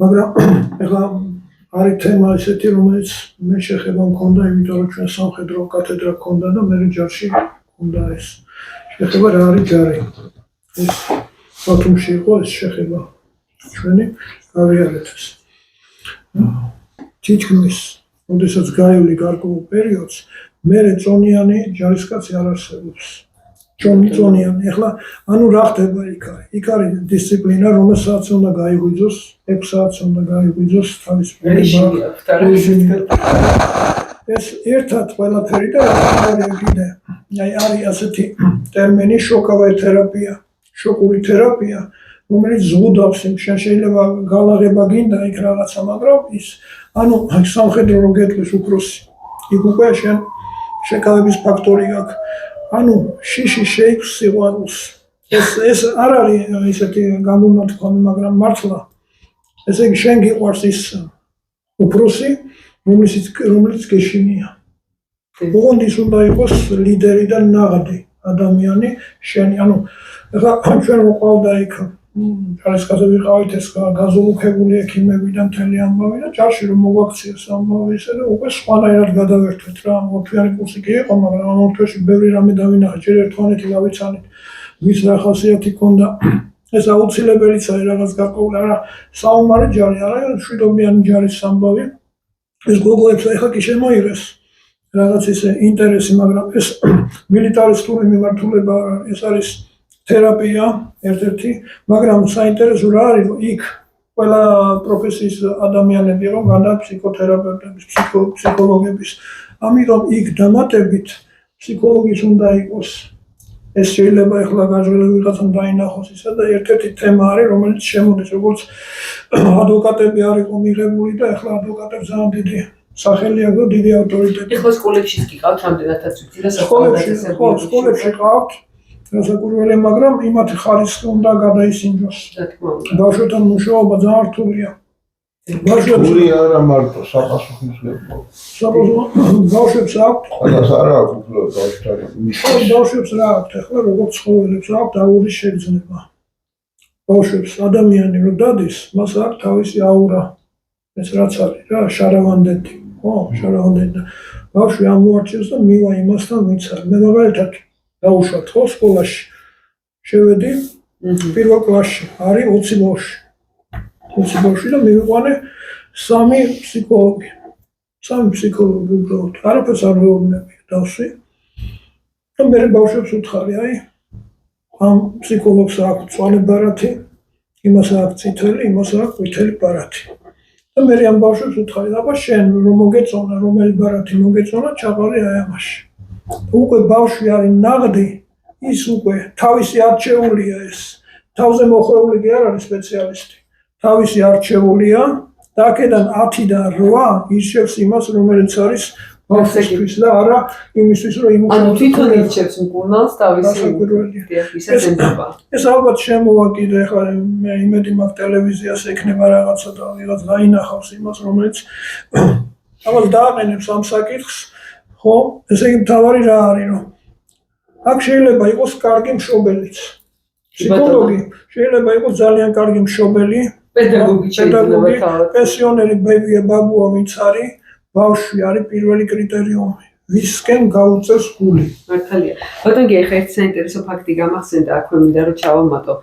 მაგრამ ეხლა არის თემა ესეთი, რომელიც მე შეხება მქონდა, იმიტომ რომ ჩვენ სამხედრო კათედრა გქონდა და მე ჯარში მქონდა ეს შეხება. რა არის ჯარი? ეს ბათუმში იყო ეს შეხება. ჩვენი გავიარეთ ეს. თითქმის, როდესაც გაივლი გარკვეულ პერიოდს, მერე წონიანი ჯარისკაცი არ არსებობს. წონიანი. ეხლა ანუ რა ხდება იქ? იქ არის დისციპლინა, რომელსაც უნდა გაიღვიძოს, 6 საათს უნდა გაიღვიძოს თავის რეჟიმი. ეს ერთად ყველაფერი და არის კიდე არის ასეთი ტერმინი შოკავая თერაპია, შოკური თერაპია, რომელიც ზღუდავს იმ შეიძლება გალაღება გინდა იქ რაღაცა, მაგრამ ის ანუ სამხედრო რო გეტყვის უფროსი, იქ უკვე შეკავების ფაქტორი გაქვს. ანუ შიში შეიქმს სიყვარულს. ეს არ არის ისეთი გამონათქვამი, მაგრამ მართლა ესე იგი შენ გიყვარს ის უფროსი, რომელიც გეშინია. ოღონდ ის უნდა იყოს ლიდერი და ნაღდი ადამიანი შენი, ანუ ეხლა ჩვენ ვიყავდა იქ ჯარისკაზე ვიყავით ეს გაზოლუქებული ექიმები და მთელი ამბავი და ჯარში რომ მოგვაქციეს ამბავი ისე და უკვე სხვანაირად გადავერთვით რა, ორთვიანი კურსი კი იყო, მაგრამ ამ ორთვეში ბევრი რამე დავინახე, ჯერ ერთმანეთი გავიცანით, ვის რა ხასიათი ქონდა. ეს აუცილებელიც არის რაღაც გარკვეული, არა საომარი ჯარი, არა მშვიდობიანი ჯარის ამბავი. ეს გოგოებს ეხლა კი შემოიღეს რაღაც ისე ინტერესი, მაგრამ ეს მილიტარისტული მიმართულება არ არის, ეს არის თერაპია ერთ-ერთი, მაგრამ საინტერესო რა არის, რომ იქ ყველა პროფესიის ადამიანები რომ გადა ფსიქოთერაპევტების, ფსიქოლოგების, ამიტომ იქ დამატებით ფსიქოლოგის უნდა იყოს. ეს შეიძლება ეხლა გაჟღერებული ვიღაცამ დაინახოს ისა და ერთ-ერთი თემა არის, რომელიც შემოდის, როგორც ადვოკატები არ იყო მიღებული და ეხლა ადვოკატებს ძალიან დიდი სახელი აქვს და დიდი ავტორიტეტი. ეხლა სკოლებშიც კი ყავთ რამდენადაც ვიცი და სკოლებში ყავთ გასაკურველი, მაგრამ იმათი ხარისხი უნდა გადაისინჯოს. ბავშვებთან მუშაობა ძალიან რთულია. რთული არა მარტო საპასუხისმგებლო. ბავშვებს აქვთ. ყველას არა აქვს უფლება ბავშვთან. ბავშვებს რა აქვთ ეხლა როგორც ცხოველებს აქვთ აურის შეგრძნება. ბავშვებს ადამიანი რომ დადის, მას აქვს თავისი აურა. ეს რაც არის რა, შარავანდეთი. ხო, შარავანდეთი. ბავშვი ამოარჩევს და მივა იმასთან, ვინც არის. მე მაგალითად დავუშვათ ხო სკოლაში. შევედი პირველ კლასში, არის 20 ბავშვი. 20 ბავშვი და მივიყვანე 3 ფსიქოლოგი. 3 ფსიქოლოგი უბრალოდ. არაფერს არ ვეუბნები, დავსვი. და მე ბავშვებს ვუთხარი, აი ამ ფსიქოლოგს აქვს მწვანე ბარათი, იმას აქვს წითელი, იმას აქვს ყვითელი ბარათი. და მე ამ ბავშვებს ვუთხარი, აბა შენ რომ მოგეწონა, რომელი ბარათი მოგეწონა, ჩაყარი აი ამაში. უკვე ბავშვი არის ნაღდი, ის უკვე თავისი არჩეულია ეს. თავზე მოხვეული კი არ არის სპეციალისტი. თავისი არჩეულია და აქედან 10-დან 8 ირჩევს იმას, რომელიც არის ბავშვისთვის და არა იმისთვის, რომ იმუშაოს. ანუ თვითონ ირჩევს მკურნალს თავისი ისეცენდება. ეს ალბათ შემოვაკიდე, ეხლა მე იმედი მაქვს ტელევიზიას ექნება რაღაცა და ვიღაც დაინახავს იმას, რომელიც ამას დააყენებს ამ საკითხს, ხო? ესე იგი მთავარი რა არის, რომ აქ შეიძლება იყოს კარგი მშობელიც. ფსიქოლოგი შეიძლება იყოს ძალიან კარგი მშობელი, პედაგოგი შეიძლება პენსიონერი ბებია, ბაბუა ვინც არის, ბავშვი არის პირველი კრიტერიუმი. ვისკენ გაუწევს გული. მართალია. ბატონი, ეხლა ერთ საინტერესო ფაქტი გამახსენდა, აქვე მინდა რომ ჩავამატო.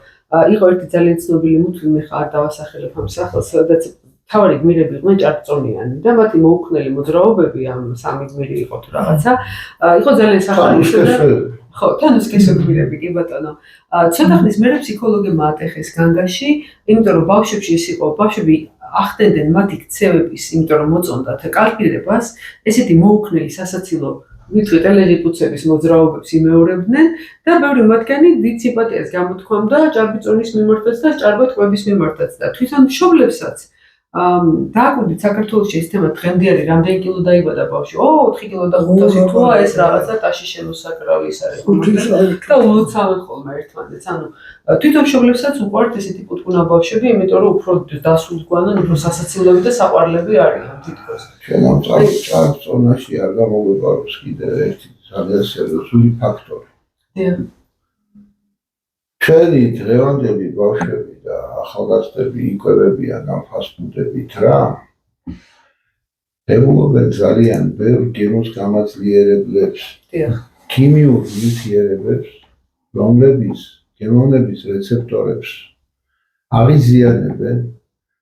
იყო ერთი ძალიან ცნობილი მულტფილმი, ხარ დავასახელებ ამ სახელს, სადაც თავარი გმირები იყვნენ ჭარბწონიანი და მათი მოუქნელი მოძრაობები ამ სამი გმირი იყო თუ რაღაცა. იყო ძალიან სახალისო და ხო, თანუსკესო გმირები კი ბატონო. ცოტა ხნის მერე ფსიქოლოგებმა ატეხეს განგაში, იმიტომ რომ ბავშვებში ის იყო, ბავშვები ახდენდნენ მათი ქცევების, იმიტომ რომ მოწონდათ კალკილებას, ესეთი მოუქნელი სასაცილო ვიტყვი ტელეგიფუცების მოძრაობებს იმეორებდნენ და ბევრი მათგანი დიდ სიმპათიას გამოთქვამდა ჭარბწონის მიმართაც და ჭარბატყვების მიმართაც და თვითონ მშობლებსაც დააკვირდით საქართველოში ეს თემა დღემდე არის, რამდენი კილო დაიბადა ბავშვი? 4 კილო და 500 თუა ეს რაღაცა ტაში შემოსაკრავი ის არის. და ულოცავენ ხოლმე ერთმანეთს. ანუ თვითონ მშობლებსაც უყვართ ესეთი პუტკუნა ბავშვები, იმიტომ რომ უფრო დასულგვანან, უფრო სასაცილოები და საყვარლები არიან თითქოს. ჩვენ ამ ჭარბწონაში არ გამოგვეპაროს კიდევ ერთი ძალიან სერიოზული ფაქტორი. დიახ. ჩვენი დღევანდელი ბავშვები და ახალგაზრდები იკვებებიან ამ ფასტფუდებით რა. ებულობენ ძალიან ბევრ გემოს გამაძლიერებლებს, ქიმიურ ნივთიერებებს, რომლებიც გემოვნების რეცეპტორებს აღიზიანებენ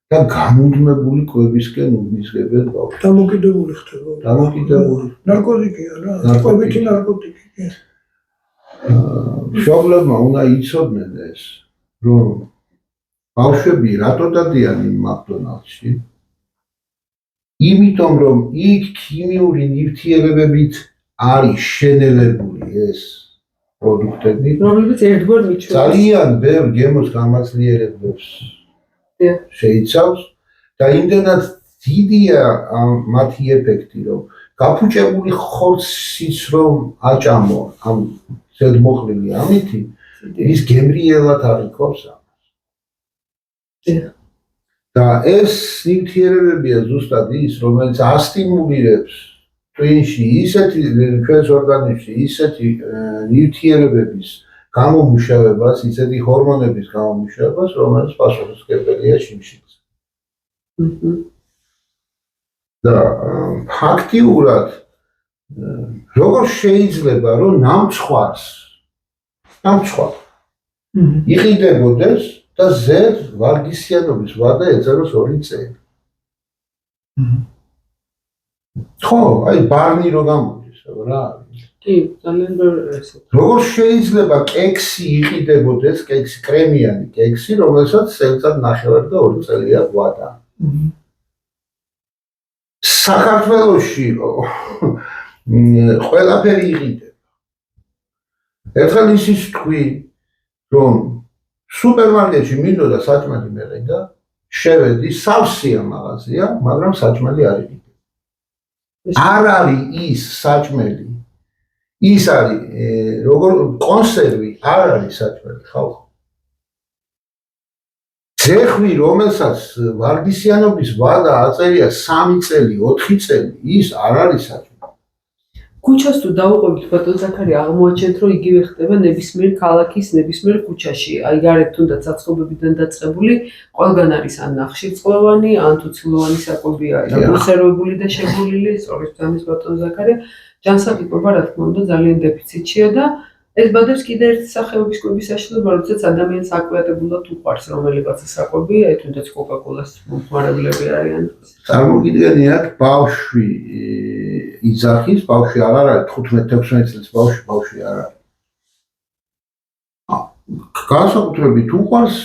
და გამუდმებული კვებისკენ უბიძგებენ ბავშვებს. დამოკიდებული ხდება. დამოკიდებული. ნარკოტიკია რა. კვებითი ნარკოტიკია. მშობლებმა უნდა იცოდნენ ეს, რომ ბავშვები რატო დადიან იმ მაკდონალდსში? იმიტომ რომ იქ ქიმიური ნივთიერებებით არის შენელებული ეს პროდუქტები, რომლებიც ერთგვარ მიჩვენებს. ძალიან ბევრ გემოს გამაძლიერებებს შეიცავს და იმდენად დიდია მათი ეფექტი, რომ გაფუჭებული ხორციც რომ აჭამო ამ ზედმოყრილი ამითი, ის გემრიელად აღიქობს ამას. და ეს ნივთიერებებია ზუსტად ის, რომელიც ასტიმულირებს ტვინში ისეთი ჩვენს ორგანიზმში ისეთი ნივთიერებების გამომუშავებას, ისეთი ჰორმონების გამომუშავებას, რომელიც პასუხისმგებელია შიმშილზე. და ფაქტიურად როგორ შეიძლება რომ ნამცხვარს იყიდებოდეს და ზედ ვარგისიანობის ვადა ეწევოს 2 წელი. ხო, აი ბარნი რო გამოდის, რა არის? კი, ძალიან ბევრი ესე. როგორ შეიძლება კექსი იყიდებოდეს, კექსი კრემიანი კექსი, რომელსაც წელიწად ნახევარი და 2 წელია ვადა. საქართველოში ყველაფერი იყიდება. ერთხელ ისიც თქვი, რომ სუპერმარკეტში მინდოდა საჭმელი მეყიდა, შევედი, სავსეა მაღაზია, მაგრამ საჭმელი არ იყიდება. არ არის ის საჭმელი. ის არის როგორ კონსერვი არ არის საჭმელი ხალხო. ძეხვი, რომელსაც ვარგისიანობის ვადა აწერია 3 წელი, 4 წელი, ის არ არის საჭმელი. ქუჩას თუ დავუყვებით ბატონ ზაქარი, აღმოაჩენთ, რომ იგივე ხდება ნებისმიერ ქალაქის ნებისმიერ ქუჩაში. აი გარეთ თუნდაც საწყობებიდან დაწყებული, ყველგან არის ან ნახშირწყლოვანი, ან თუ ცილოვანი საკვებია, და კონსერვებული და შეგულილი, სწორედ ამის ბატონ ზაქარი, ჯანსაღლება რა თქმა უნდა ძალიან დეფიციტია და ეს ბადებს კიდე ერთი სახეობის კვების აშლება, როდესაც ადამიანს აკვიატებულად უყვარს რომელიღაცა საკვები, აი თუნდაც კოკა-კოლას მომხმარებლები არიან. წარმოგიდგენიათ, ბავშვი იძახის, ბავშვი არ არის 15-16 წლის ბავშვი არ არის. განსაკუთრებით უყვარს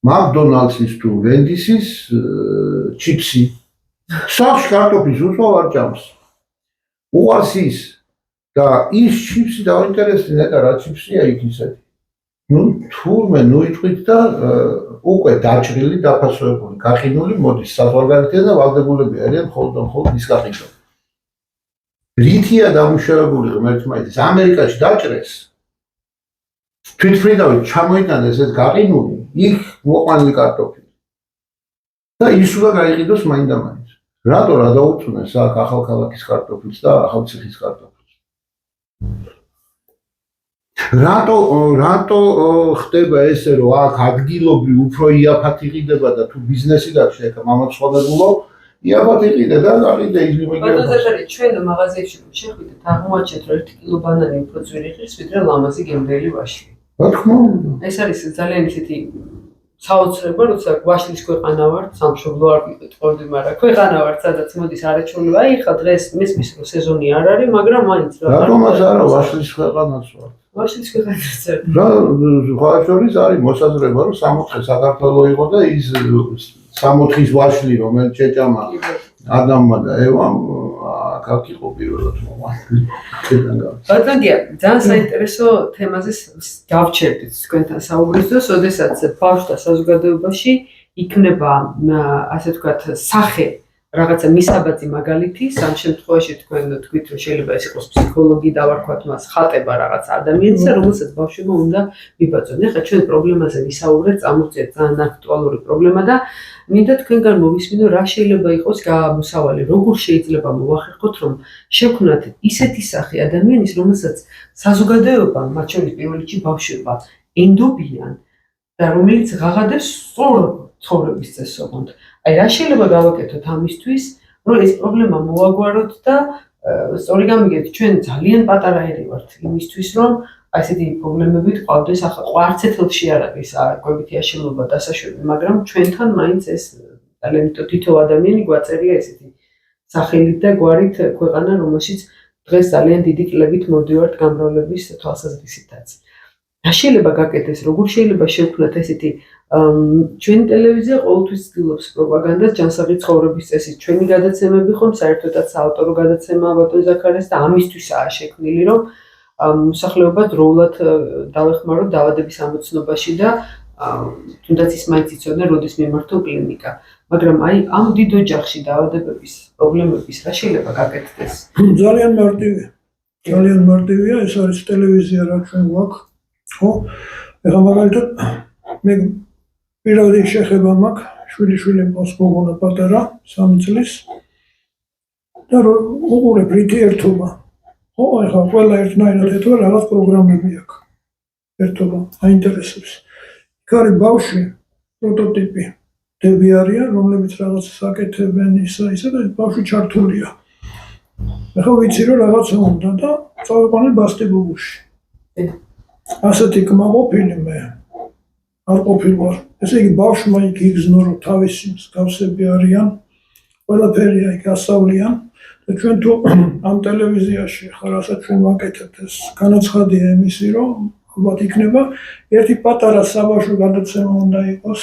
მაკდონალდსის თუ ვენდისის ჩიპსი. სახში კარტოფის უსვავ არ ჭამს. უყვარს ის და ის ჩიპსი დაინტერესდი ნეტა რა ჩიპსია იქ ისეთი. თურმე იტყვით და უკვე დაჭრილი, დაფასოებული, გაყინული მოდის საზღვარგარეთიდან და ვალდებულები არიან მხოლოდ ის გაყიდვა. რითია დამუშავებული ღმერთმაიძის ამერიკაში დაჭრეს, თვითმფრინავით ჩამოიტანეს ეს გაყინული, იქ მოყვანილი კარტოფილი. და ის უნდა გაიყიდოს მაინდა-მაინც. რატო რა დაუწუნეს აქ ახალქალაქის კარტოფილს და ახალციხის კარტოფილს? რატო ხდება ესე, რომ აქ ადგილობრივ უფრო იაფად იყიდება და თუ ბიზნესი გაქვს აქ მამაცხოვებულო, იაფად იყიდა და გაყიდე ის მიგება. ბატონ ზაქარი, ჩვენ მაღაზიებში შეხვიდეთ, აღმოაჩენთ, რომ 1 კილო ბანანი უფრო ძვირი ღირს, ვიდრე ლამაზი გემრიელი ვაშლი. რა თქმა უნდა. ეს არის ძალიან ისეთი საოცრება, როცა ვაშლის ქვეყანა ვართ, სამშობლო არ ვიტყოდი, მაგრამ ქვეყანა ვართ, სადაც მოდის არაჩვეულება. აი ხა დღეს მესმის რომ სეზონი არ არის, მაგრამ მაინც რა. რატომაც არა ვაშლის ქვეყანაც ვარ. ვაშლის ქვეყანაც არ. რა ხალხშორის არის მოსაზრება, რომ 60 საქართველოს იყო და ის 60-ის ვაშლი, რომელიც შეჭამა ადამმა და ევამ, აქ იყო პირველად მომართული. ბატონ გია, ძალიან საინტერესო თემაზე გავჩერდით თქვენთან საუბრისას, ოდესაც ბავშვთა საზოგადოებაში იქნება, ასე ვთქვათ, სახე რაღაცა მისაბაძი მაგალითი, სამ შემთხვევაში თქვენ თქვით, რომ შეიძლება ეს იყოს ფსიქოლოგი, დავარქვათ მას, ხატება რაღაც ადამიანისა, რომელსაც ბავშვებმა უნდა მიბაძონ. ეხლა ჩვენ პრობლემაზე ვისაუბრეთ, წამოვწიეთ ძალიან აქტუალური პრობლემა და მინდა თქვენგან მოვისმინო, რა შეიძლება იყოს გამოსავალი, როგორ შეიძლება მოვახერხოთ, რომ შევქმნათ ისეთი სახე ადამიანის, რომელსაც საზოგადოება, მათ შორის პირველ რიგში ბავშვებმა, ენდობიან და რომელიც ღაღადებს სწორ ცხოვრების წესრიგით. აი რა შეიძლება გავაკეთოთ ამისთვის, რომ ეს პრობლემა მოვაგვაროთ და სწორი გამიგეთ, ჩვენ ძალიან პატარაები ვართ იმისთვის, რომ აი ესეთი პრობლემები გყავდეს, ახლა არც ერთში არ არის კვებითი აშლილობა დასაშვები, მაგრამ ჩვენთან მაინც ეს ძალიან თითო ადამიანი გვაწერია ესეთი სახელით და გვარით ქვეყანა, რომელშიც დღეს ძალიან დიდი კლებით მოდივართ გამრავლების თვალსაზრისითაც. რა შეიძლება გაკეთდეს, როგორ შეიძლება შევქმნათ ესეთი ჩვენი ტელევიზია ყოველთვის ცდილობს პროპაგანდას, ჯანსაღი ცხოვრების წესით. ჩვენი გადაცემები ხომ საერთოდაც საავტორო გადაცემაა ბატონ ზაქარიას და ამისთვისაა შექმნილი, რომ მოსახლეობა დროულად დავეხმაროთ დაავადების ამოცნობაში და თუნდაც ის მაინც იცოდნენ, როდის მიმართო კლინიკა. მაგრამ აი ამ დიდ ოჯახში დაავადებების პრობლემების რა შეიძლება გაკეთდეს? ძალიან მარტივია. ძალიან მარტივია, ეს არის ტელევიზია რა ჩვენ გვაქვს. ხო? ეხლა მაგალითად მე პირველი შეხება მაქვს, შვილი მყავს გოგონა პატარა, 3 წლის. და უყურებ რითი ერთობა. ხო, ეხლა ყველა ერთნაირად ეთქვა რაღაც პროგრამები აქვს. ერთობა აინტერესებს. იქ არის ბავშვი, პროტოტიპი. დები არიან, რომლებიც რაღაცას აკეთებენ ისა და ბავშვი ჩართულია. ეხლა ვიცი რომ რაღაცა უნდა და წავიყვანე ბასტებულში. ასეთი კმა ყოფილი მე არ ყოფილვარ. ესე იგი ბავშვმა იქ იგზნო რომ თავისი მსგავსები არიან, ყველაფერია იქ ასავლიან და ჩვენ თუ ამ ტელევიზიაში ხარ რასაც ჩვენ ვაკეთებთ ეს განაცხადია იმისი რომ ალბათ იქნება ერთი პატარა საბავშვო გადაცემა უნდა იყოს,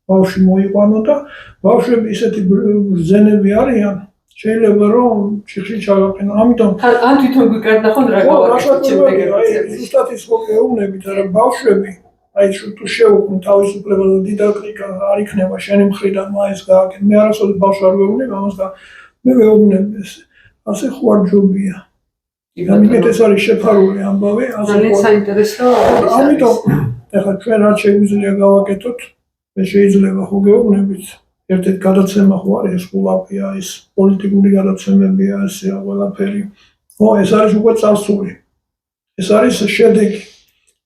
ბავშვი მოიყვანო და ბავშვები ისეთი ბრძენები არიან შეიძლება რომ ჭიხში ჩავაყენო. ამიტომ ან თვითონ გვიკარდა ხო რა გავაკეთეთ შემდეგ ეტაპზე. ზუსტად ის ხო გეუბნებით, რომ ბავშვები აი თუ შეუქმნ თავისუფლება და დიდაქტიკა არ იქნება შენი მხრიდან მაინც გააკეთე. მე არასოდეს ბავშვს არ ვეუბნებ ამას და მე ვეუბნებ ეს. ასე ხო არ ჯობია. ამიტომ ეს არის შეფარული ამბავი, ძალიან საინტერესო. ამიტომ ეხლა ჩვენ რაც შეგვიძლია გავაკეთოთ, მე შეიძლება ხო გეუბნებით. ერთ-ერთი გადაცემა ხო არის ეს ყულაფია, ეს პოლიტიკური გადაცემებია, ესეა ყველაფერი. ხო, ეს არის უკვე წარსული. ეს არის შედეგი.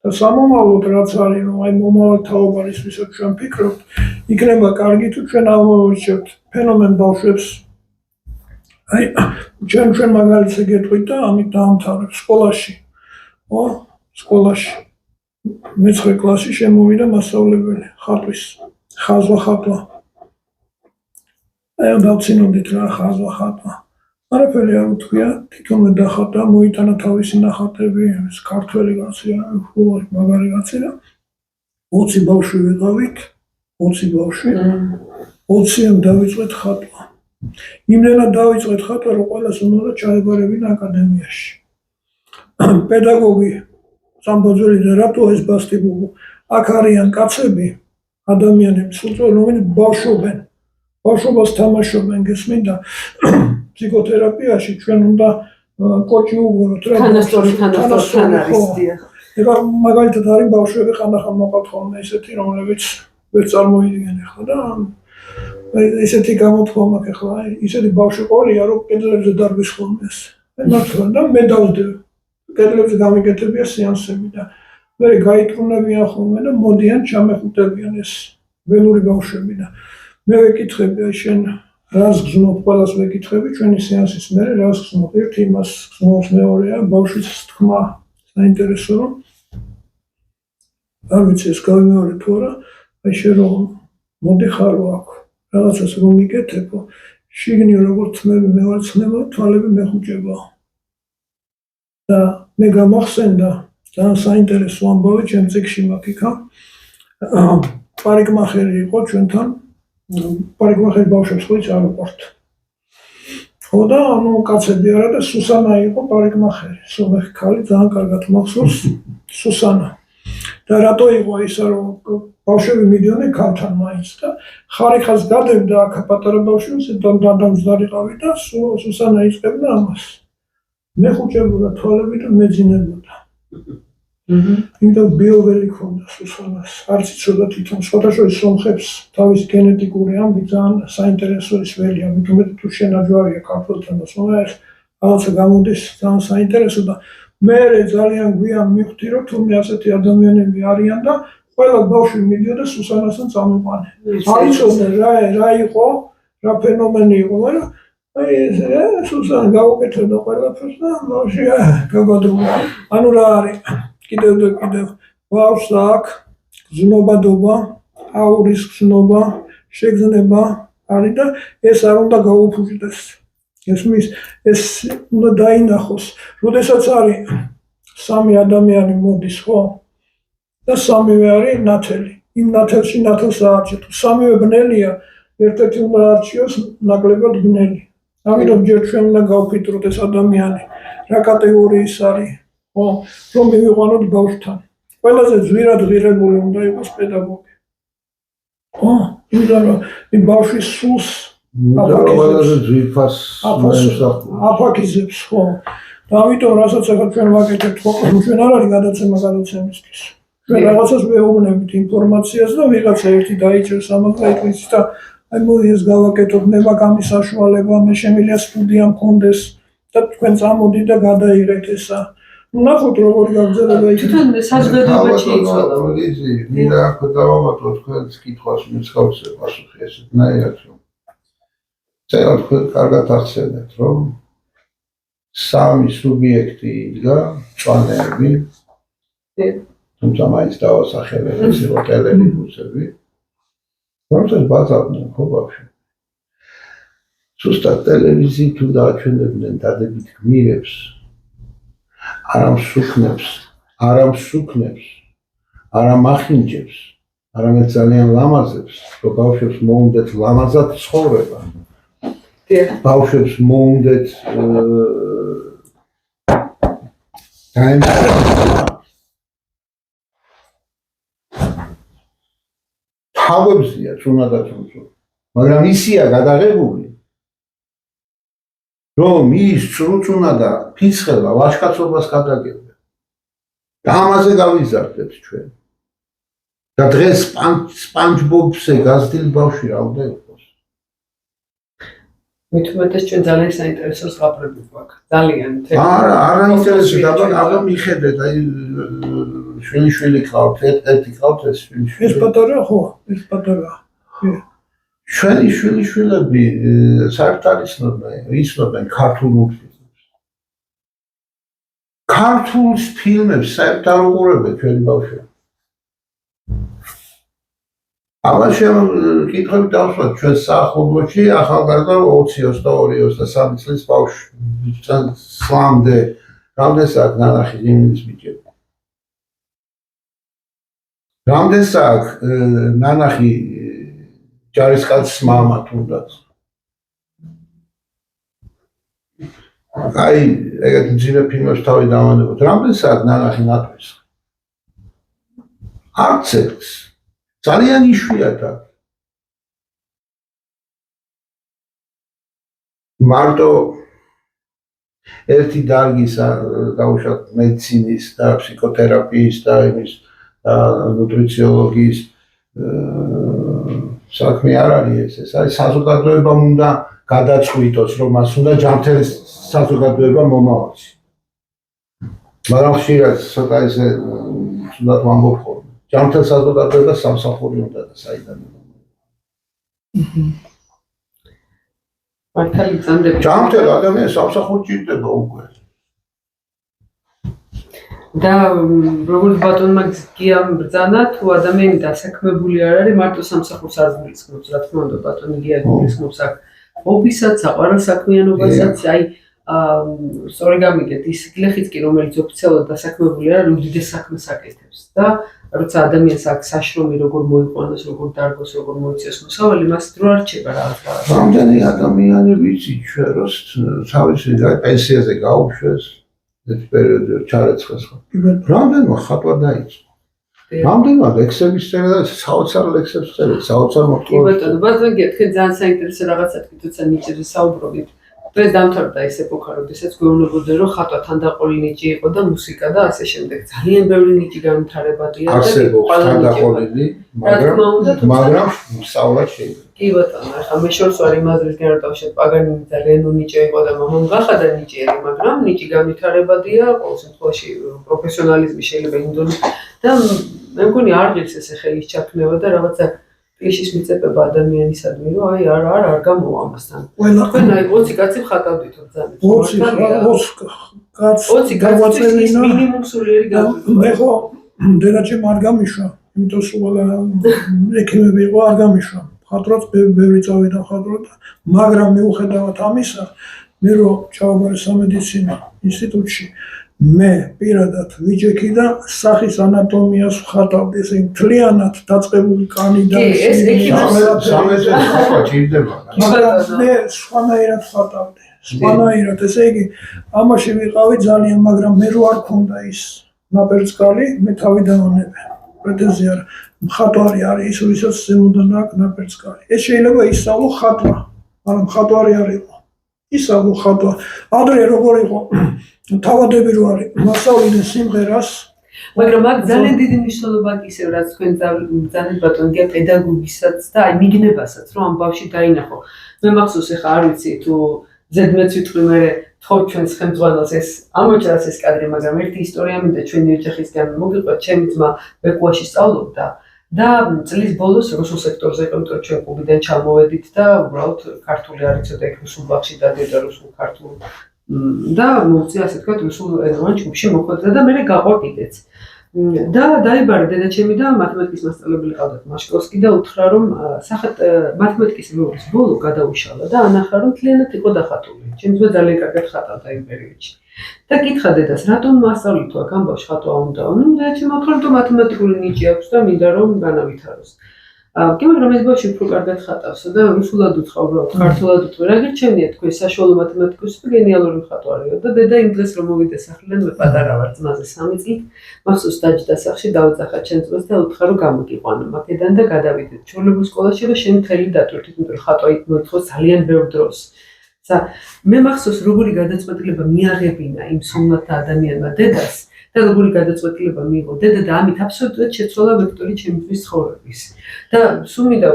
და სამომავლოდ რაც არის, რომ აი მომავალ თაობარის ვისაც ჩვენ ფიქრობთ, იქნება კარგი თუ ჩვენ ავმოვიჩევთ ფენომენ ბავშვებს. აი ჩვენ მაგალითზე გეტყვით და ამით დაამთავრებ სკოლაში. ხო, სკოლაში. მე-9 კლასში შემოვიდა მასწავლებელი, ხატვის, ხაზვა. აი დავცინოდით რა ხაზვა ხატვა. არაფერი არ უთქვია, თვითონვე დახატა, მოიტანა თავისი ნახატები, ეს ქართველი კაცი, მაგარი კაცი და 20 ბავშვი ვიყავით, 20 ბავშვი, 20-იან დავიწყეთ ხატვა. იმდენად დავიწყეთ ხატვა, რომ ყველას უნდა ჩაებარებინა აკადემიაში. პედაგოგი სამბოძველი და რატო ეს ბასტიბულო? აქ არიან კაცები, ადამიანები, რომლებიც ბავშვობენ. ბავშვობას თამაშობენ გესმენდა ფსიქოთერაპიაში ჩვენ უნდა კოჭი უგონოთ რა თანასწორი არის დიახ. ეხლა მაგალითად არის ბავშვები ხანდახან მოყავთ ხოლმე ესეთი რომლებიც ვერ წარმოიდგენ ახლა და ესეთი გამოთქვა მაქვს ახლა ისეთი ბავშვი ყოლია რომ კედლებზე დარბის ხოლმე ეს მართლა და მე დავდებ კედლებზე გამიგეთებია სეანსები და მე გაიტრუნებიან ხოლმე და მოდიან ჩამეხუტებიან ეს ველური ბავშვები და მე ვეკითხები შენ რას გზნობ ყველას ვეკითხები ჩვენი სეანსის მერე რას გზნობ ერთი იმას გზნობს მეორეა ბავშვის თქმა საინტერესო რომ არ ვიცი ეს გავიმეორე თუ არა აი შენ რომ მოდი ხარო აქ რაღაცას რომ მიკეთებო შიგნი როგორც თმები მე ვარ ცნება თვალები მეხუჭება და მე გამახსენდა ძალიან საინტერესო ამბავი ჩემ წიგნში მაქვს იქა პარიკმახერი იყო ჩვენთან პარიკმახერი ბავშვებს ხოიც არ უყვართ. ხო და ანუ კაცები არა და სუსანა იყო პარიკმახერი. სომეხი ქალი ძალიან კარგად მახსოვს სუსანა. და რატო იყო ისა რომ ბავშვები მიდიოდნენ ქალთან მაინც და ხარიხას გადებდა აქ პატარა ბავშვებს დამძდარიყავი და სუსანა იწყებდა ამას. მე ხუჭებოდა თვალები და მეძინებოდა. იმიტომ ბიოველი ქონდა სუსანას. არც იცოდა თვითონ სხვადასხვა სომხებს თავის გენეტიკური ამბი ძალიან საინტერესო ის ველია. მithumet თუ შენაჯვარია ქართველთან და სომეხ რაღაცა გამოდის ძალიან საინტერესო და მე ძალიან გვიან მივხვდი რომ თუმე ასეთი ადამიანები არიან და ყველა ბავშვი მიდიოდა სუსანასთან წამოყვანე. არ იცოდნენ რა იყო, რა ფენომენი იყო, მაგრამ აი სუსანა გაუკეთებდა ყველაფერს და ბავშვი გაგადრულა. ანუ რა არის კიდევ ბავშვს აქვს გზნობადობა, აურის გზნობა, შეგზნება არის და ეს არ უნდა გაუფუჭდეს. ესმის ეს უნდა დაინახოს. როდესაც არის 3 ადამიანი მოდის, ხო? და სამივე არის ნათელი. იმ ნათელში ნათელს აარჩიეთ. სამივე ბნელია, ერთ-ერთი უნდა აარჩიოს ნაკლებად ბნელი. ამიტომ ჯერ ჩვენ უნდა გავფიქროთ ეს ადამიანი რა კატეგორიის არის, ხო, რომ მივიყვანოთ ბავშვთან. ყველაზე ძვირად ღირებული უნდა იყოს პედაგოგი. ხო, იმიტომ რომ იმ ბავშვის სულს აფაქიზებს, ხო. და ამიტომ რასაც ახლა ჩვენ ვაკეთებთ, ხო, ჩვენ არ არის გადაცემა გადაცემისთვის. ჩვენ რაღაცას ვეუბნებით ინფორმაციას და ვიღაცა ერთი დაიჭერს ამას და იტყვის და აი მოდი ეს გავაკეთოთ, მე მაქვს ამის საშუალება, მე შემიძლია სტუდია მქონდეს და თქვენ წამოდით და გადაიღეთ ესა. ნახოთ როგორი გაგრძელება იქნება. თვითონ საზოგადოება შეიცვალა. მინდა დავამატო თქვენს კითხვას მსგავსი პასუხი ესეთნაირად რომ წერად თქვენ კარგად ახსენეთ რომ სამი სუბიექტი იდგა მწვანეები თუმცა მაინც დავასახელებ ეს იყო ტელევიზიები რომელსაც ბაზარდნენ ხო ბავშვი ზუსტად ტელევიზიით თუ დააჩვენებდნენ დადებით გმირებს არა მსუქნებს, არა მახინჯებს, არამედ ძალიან ლამაზებს, რომ ბავშვებს მოუნდათ ლამაზად ცხოვრება. ბავშვებს მოუნდათ თავებზია თუნდაც მაგრამ ისია გადაღებული რომ ის წრუწუნა და ფიცხელა ვაჟკაცობას გადაგებდა. და ამაზე გავიზარდეთ ჩვენ. და დღეს სპანჯბობზე გაზრდილ ბავშვი რა უნდა იყოს. მithumetes ჩვენ ძალიან საინტერესო ზღაპრები გვაქვს. ძალიან. არა ინტერესო და აბა მიხედეთ აი შვილი ყავთ, ერთი ყავთ ეს შვილი. ეს პატარა ხო, ეს პატარა. ჩვენი შვილები საერთოდ იცნობენ ქართულ მულტფილმებს. ქართულ ფილმებს საერთოდ არ უყურებენ ჩვენი ბავშვები. აბა კითხები დავსვათ ჩვენ საახლობლოში ახალგაზრდა 20-22-23 წლის ბავშვთან სლამდე რამდენს აქვს ნანახი იმის ბიჭები. რამდენს აქვს ნანახი ჯარისკაცის მამა თუნდაც. აი, ეგეთ ძიმე ფილმებს თავი დავანებოთ. რამდენს აქვს ნანახი ნატვის? არც ერთს. ძალიან იშვიათად. მარტო ერთი დარგის დაუშვათ მედიცინის და ფსიქოთერაპიის და იმის ნუტრიციოლოგიის საქმე არ არის ეს არის საზოგადოებამ უნდა გადაწყვიტოს რომ მას უნდა ჯანმრთელი საზოგადოება მომავალში. მაგრამ ხშირად ცოტა ესე თუნდაც ვამბობ ხოლმე. ჯანმრთელ საზოგადოებას სამსახური უნდა და საიდან მართალი წამდები. ჯანმრთელ ადამიანს სამსახური ჭირდება უკვე. და როგორც ბატონმა გიამ ბრძანა თუ ადამიანი დასაქმებული არ არის მარტო სამსახურს არ გულისხმობს რა თქმა უნდა ბატონი გია გულისხმობს აქ ჰობისაც საყვარელ საქმიანობასაც აი სწორი გამიგეთ ის გლეხიც კი რომელიც ოფიციალურად დასაქმებული არ არის უდიდეს საქმეს აკეთებს და როცა ადამიანს აქვს საშრომი როგორ მოიყვანოს როგორ დარგოს როგორ მოიწეს მოსავალი მას დრო არ რჩება რაღაც რამდენი ადამიანი ვიცი ჩვენ რომ თავისი პენსიაზე გაუშვეს ეს პერიოდი ჩარეცხეს ხო. რამდენმა ხატვა დაიწყო. რამდენმა ლექსების წერა და საოცარ ლექსებს წერა, საოცარ მოთხოვნებს. კი ბატონო, თქვენ ძალიან საინტერესო რაღაცა თქვით ნიჭიზე საუბრობთ. დღეს დამთავრდა ეს ეპოქა, როდესაც გვეუბნებოდნენ რომ ხატვა თანდაყოლი ნიჭი იყო და მუსიკა და ასე შემდეგ. ძალიან ბევრი ნიჭი განვითარებადია და თანდაყოლილი, მაგრამ სწავლად შეიძლება. კი ბატონო, ახლა მე შორს ვარ იმაზრის განართავშეთ პაგანინი და რენო ნიჭი იყო და მამამ გახადა ნიჭიერი, მაგრამ ნიჭი განვითარებადია, ყოველ შემთხვევაში პროფესიონალიზმი შეიძლება ინდონი და მე მგონი არ ღირს ესე ხელის ჩაქმნება და რაღაცა პლიშის მიწებება ადამიანისადმი, რომ აი არ გამოვა ამასთან. თქვენ აი 20 კაცი ხატავდით ძალიან. 20 კაცი მინიმუმ სულიერი გაგვიყვება. მე ხო დედაჩემ არ გამიშვა, იმიტომ სულ ექიმები იყო არ გამიშვა. ხატრაც ბევრი წავიდა ხატრად, მაგრამ მიუხედავად ამისა, მე რო ჩავაბარე სამედიცინო ინსტიტუტში მე პირადად ვიჯექი და სახის ანატომიას ვხატავდი, ესე მთლიანად დაწყებული კანი და ეს სამეცნიერო ხატვა ჭირდება. მე სხვანაირად ვხატავდი. სხვანაირად, ესე იგი, ამაში ვიყავი ძალიან, მაგრამ მე რო არ ქონდა ის ნაპერწკალი, მე თავი დავანებე. პრეტენზია არა. მხატვარი არის ის, ვისაც ზემოდან აქვს ნაპერწკალი. ეს შეიძლება ისწავლო ხატვა, მაგრამ მხატვარი არ იყო. ისწავლო ხატვა. ადრე როგორ იყო თავადები რო არის, მასწავლდნენ სიმღერას. მაგრამ აქ ძალიან დიდი მნიშვნელობა აქვს ისევ, რაც თქვენ ძალიან ბატონო გია პედაგოგისაც და აი მიგნებასაც, რომ ამ ბავშვი დაინახო. მე მახსოვს ეხა არ ვიცი თუ ზედმეც ვიტყვი მე თქო ჩვენს ხელმძღვანელს ეს ამოჭრას ეს კადრი, მაგრამ ერთი ისტორია მინდა ჩვენი ოჯახისგან მოგიყვეთ. ჩემი ძმა ბეკუაში სწავლობდა და წლის ბოლოს რუსულ სექტორზე იყო, იმიტომ რომ ჩვენ კლუბიდან ჩამოვედით და უბრალოდ ქართული არ იცოდა, ეგ რუსულ ბაღში დადიოდა რუსულ ქართულ და მოუწია ასე თქვა რუსულ ენოვან ჯგუფში მოხვდა და მე გაყვა კიდეც. და დაიბარა დედაჩემი და მათემატიკის მასწავლებელი ყავდათ მაშკოვსკი და უთხრა რომ მათემატიკის მეუღლის ბოლო გადაუშალა და ანახა რომ მთლიანად იყო დახატული. ჩემი ძმა ძალიან კარგად ხატავდა იმ პერიოდში. და კითხა დედას, რატომ მასწავლი თუ აქ ამბავში ხატვა უნდა? ნუ დედაჩემი უთხრა რომ მათემატიკური ნიჭი აქვს და მინდა რომ განავითაროს. კი, მაგრამ ეს ბავშვი უფრო კარგად ხატავსო და რუსულად უთხრა უბრალოდ, ქართულად უთხრა. რა გირჩენია თქვენ საშუალო მათემატიკოსი და გენიალური მხატვარია და დედა იმ დღეს რომ მოვიდა სახლიდან, მე პატარა ვარ, ძმაზე 3 წლით, მახსოვს დაჯდა სახლში დავუძახა ჩემს ძმას და უთხრა რომ გამოგიყვანო მაკედან და გადავიდეთ ჩვეულებრივ სკოლაში და შენ მთელი დატვირთით, იმიტომ რომ ხატვა იქ მოითხოვს ძალიან ბევრ დროს. მე მახსოვს როგორი გადაწყვეტილება მიაღებინა იმ სულათა ადამიანმა დედას და როგორი გადაწყვეტილება მიიღო დედა და ამით აბსოლუტურად შეცვალა ვექტორი ჩემთვის ცხოვრების. და სულ მინდა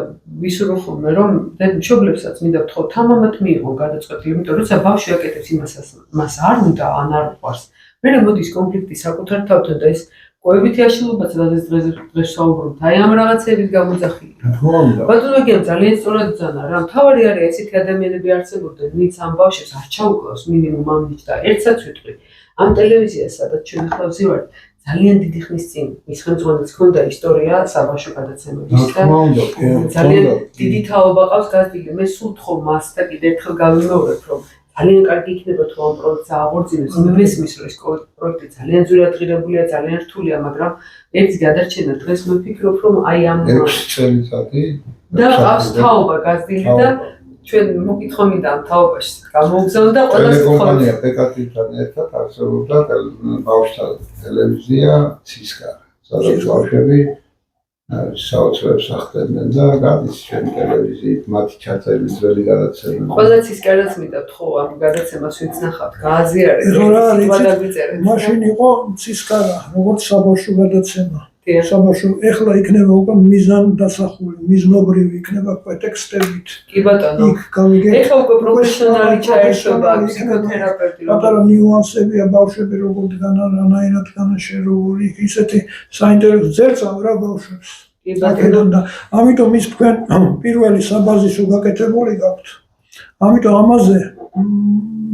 ვისურვო ხოლმე რომ მშობლებსაც მინდა ვთხოვ თამამად მიიღო გადაწყვეტილება, იმიტომ რომ როცა ბავშვი აკეთებს იმასაც მას არ უნდა ან არ უყვარს, მერე მოდის კონფლიქტი საკუთარ თავთან და ეს კოებითი აშლილობაც რაზეც დღეს საუბრობთ, აი ამ რაღაცების გამოძახილია. ბატონო გიამ ძალიან სწორად ძანა რა, მთავარი არის ესეთი ადამიანები არსებობდნენ, ვინც ამ ბავშვებს არ ჩაუკლავს მინიმუმ ამ ნიჭს და ერთსაც ვიტყვი. ამ ტელევიზიას, სადაც ჩვენ ახლა ვზივართ, ძალიან დიდი ხნის წინ მის ხელმძღვანელს ჰქონდა ისტორია საბავშვო გადაცემების და ძალიან დიდი თაობა ყავს გაზრდილი. მე სულ ვთხოვ მას და კიდევ ერთხელ გავიმეორებ, რომ ძალიან კარგი იქნება თუ ამ პროექტს აღორძინოს. მე მესმის რომ ეს პროექტი ძალიან ძვირადღირებულია, ძალიან რთულია, მაგრამ ერთს გადარჩენა დღეს მე ვფიქრობ, რომ აი ამ 6 წელიწადი და ყავს თაობა გაზრდილი და ჩვენ მოგითხოვ მინდა ამ თაობაში გამოგზავნო და ყველას კომპანია პეკატივთან ერთად არსებობდა ბავშვთა ტელევიზია ცისკარ, სადაც ბავშვები საოცრებს ახდენდნენ და გადის ჩვენ ტელევიზიით მათი ჩაწერილი ძველი გადაცემა. ყველა ცისკარას მინდა ვთხოვ ამ გადაცემას ვინც ნახავთ, გააზიარეთ. მაშინ იყო ცისკარა, როგორც საბავშვო გადაცემა. საბავშვო ეხლა იქნება უკვე მიზან დასახული, მიზნობრივი იქნება ტექსტებით. კი ბატონო. იქ გამიგე. ეხლა უკვე პროფესიონალი ჩაერთვება, ფსიქოთერაპევტი. პატარა ნიუანსებია ბავშვები როგორ განანაირად განაშენ როგორი ისეთი საინტერესო ძერწავ რა ბავშვებს. კი ბატონო. და ამიტომ ის თქვენ პირველი საბაზისო გაკეთებული გაქვთ. ამიტომ ამაზე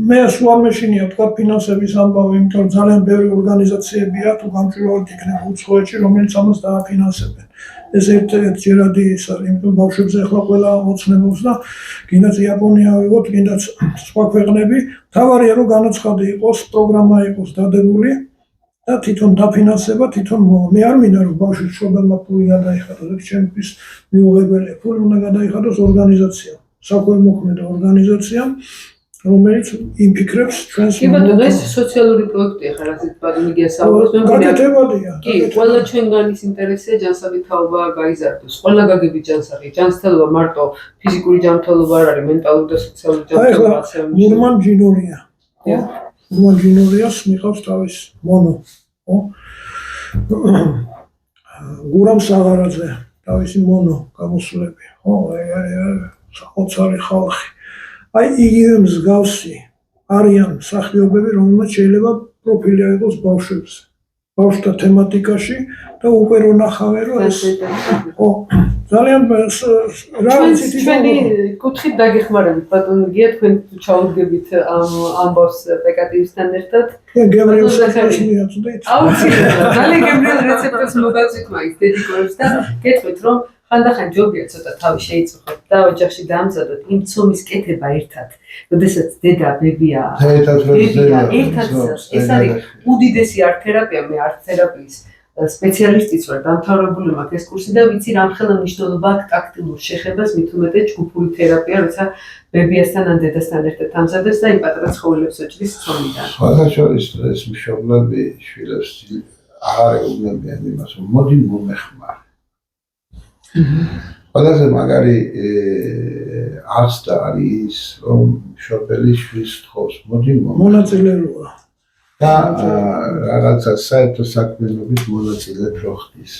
მე სულ არ მეშინია თქვა ფინანსების ამბავი, იმიტომ რომ ძალიან ბევრი ორგანიზაციებია თუ გამჭვირვალედ იქნება უცხოეთში, რომელიც ამას დააფინანსებენ. ეს ერთჯერადი ის არის, იმიტომ ბავშვებზე ახლა ყველა ოცნებობს და კიდაც იაპონია ვიღოთ, კიდაც სხვა ქვეყნები, თავარია რომ განაცხადი იყოს, პროგრამა იყოს დადებული და თვითონ დაფინანსება, თვითონ მე არ მინდა რომ ბავშვის მშობელმა ფული გადაიხადოს, ეს ჩემთვის მიუღებელია, ფული უნდა გადაიხადოს ორგანიზაციამ, საქველმოქმედო ორგანიზაციამ, რომელიც იმფიქრებს ჩვენს კი ბატონო, ეს სოციალური პროექტია ხარ ასეთ ბატონო გიასაუბრებს. გაკეთებადია. კი, ყველა ჩვენგანის ინტერესია ჯანსაღი თაობა გაიზარდოს. ყველა გაგებით ჯანსაღი, ჯანსაღობა მარტო ფიზიკური ჯანმრთელობა არ არის, მენტალური და სოციალური ჯანმრთელობა ასევე. მურმან ჯინორია. ხო? მურმან ჯინორიას მიყავს თავის მონო, ხო? გურამ საღარაძე, თავისი მონო გამოსვლები, ხო? საოცარი ხალხი. აი იგივე მსგავსი არიან მსახიობები, რომელმაც შეიძლება პროფილი აიღოს ბავშვებზე, ბავშვთა თემატიკაში და უკვე რო ნახავენ რომ ეს ხო ძალიან რა ვიცით ჩვენი კუთხით დაგეხმარებით ბატონო გია, თქვენ ჩაუდგებით ამ ამბავს პეკატივისთან ერთად. გებრიელ რეცეპტს მიაწვდით. აუცილებლად ძალიან გებრიელ რეცეპტს მოგაწვით მაგის დედიკორებს და გეტყვით რომ ხანდახან ჯობია ცოტა თავი შეიწუხოთ და ოჯახში დაამზადოთ იმ ცომის კეთება ერთად. როდესაც დედა ბებია ერთად ეს არის უდიდესი ართ-თერაპია, მე ართ-თერაპიის სპეციალისტიც ვარ, დამთავრებული მაქვს ეს კურსი და ვიცი რამხელა მნიშვნელობა აქვს ტაქტილურ შეხებას, მით უმეტეს ჯგუფური თერაპია, როცა ბებიასთან ან დედასთან ერთად ამზადებს და იმ პატარა ცხოველებს ოჭრის ცომიდან. სხვადასხვა ეს მშობლები შვილებს არ ეუბნებიან იმას, რომ მოდი მომეხმარე. ყველაზე მაგარი აღსტა არის, რომ მშობელი შვილს თხოვს, მოდი მონაწილეობა. და რაღაცა საერთო საქმიანობით მონაწილედ რო ხდის.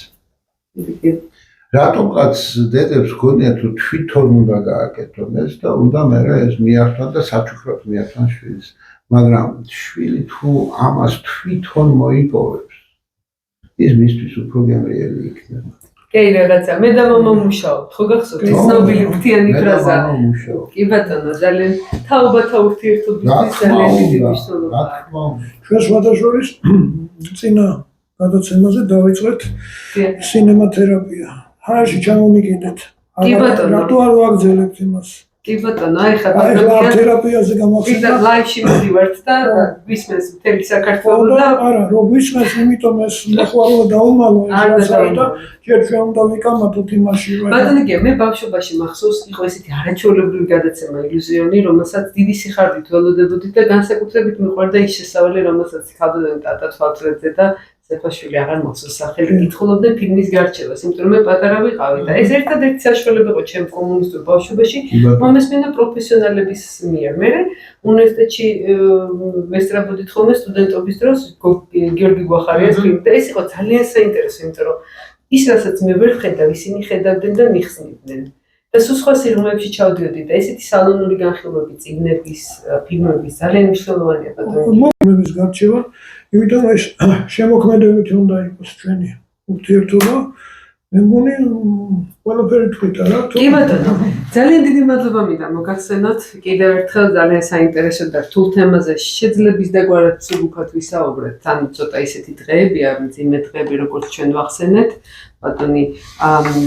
რატომღაც დედებს გქონიათ, რომ თვითონ უნდა გააკეთონ ეს და უნდა მერე ეს მიართვან და საჩუქრად მიართვან შვილს. მაგრამ შვილი თუ ამას თვითონ მოიპოვებს, ის მისთვის უფრო გემრიელი იქნება. კი რაღაცა, მე და მამა მუშაობთ, ხო გახსოვთ ეს ცნობილი ფრთიანი ფრაზა? კი ბატონო, ძალიან თაობათა ურთიერთობისთვის ძალიან დიდი მნიშვნელობა აქვს. ჩვენ სხვადასხვის წინა გადაცემაზე დავიწყეთ სინემათერაპია. ჰაერში ჩამომიგიდეთ. კი ბატონო. რატო არ ვაგრძელებთ იმას? კი ბატონო, აი ხა აი ხა თერაპიაზე გამახსენდა. და ლაივში მივდივართ და ვისმენს მთელი საქართველო და არა, რო ვისმენს, იმიტომ ეს მოხვალო დაუმალო ეს რაღაცა და ჯერ ჩვენ უნდა ვიკამათოთ იმაში. ბატონო, მე ბავშვობაში მახსოვს იყო ესეთი არაჩვეულებრივი გადაცემა ილუზიონი, რომელსაც დიდი სიხარდით ველოდებოდით და განსაკუთრებით მიყვარდა ის შესავალი, რომელსაც ქალბატონი ტატა თვალწრედზე და ზეფაშვილი აღარ მახსოვს სახელი კითხულობდნენ ფილმის გარჩევას, იმიტომ რომ მე პატარა ვიყავი და ეს ერთადერთი საშუალება იყო ჩემ კომუნისტურ ბავშვობაში მომესმენა პროფესიონალების მიერ. მე უნივერსიტეტში ვესწრაბოდით ხოლმე სტუდენტობის დროს გიორგი გვახარიას ფილმი და ეს იყო ძალიან საინტერესო, იმიტომ რომ ის რასაც მე ვერ ხედავ, ისინი ხედავდნენ და მიხსნიდნენ. და სულ სხვა სიღრმეებში ჩავდიოდი და ესეთი სალონური განხილვები, წიგნების, ფილმების ძალიან მნიშვნელოვანია ბატონო. მომების გარჩევა, იმიტომ ეს შემოქმედებითი უნდა იყოს ჩვენი ურთიერთობა. მე მგონი ყველაფერი თქვით რა. კი ბატონო, ძალიან დიდი მადლობა მინდა მოგახსენოთ კიდევ ერთხელ ძალიან საინტერესო და რთულ თემაზე შეძლების დაგვარად სულ ვისაუბრეთ. თან ცოტა ისეთი დღეებია, მძიმე დღეები, როგორც ჩვენ ვახსენეთ. ბატონი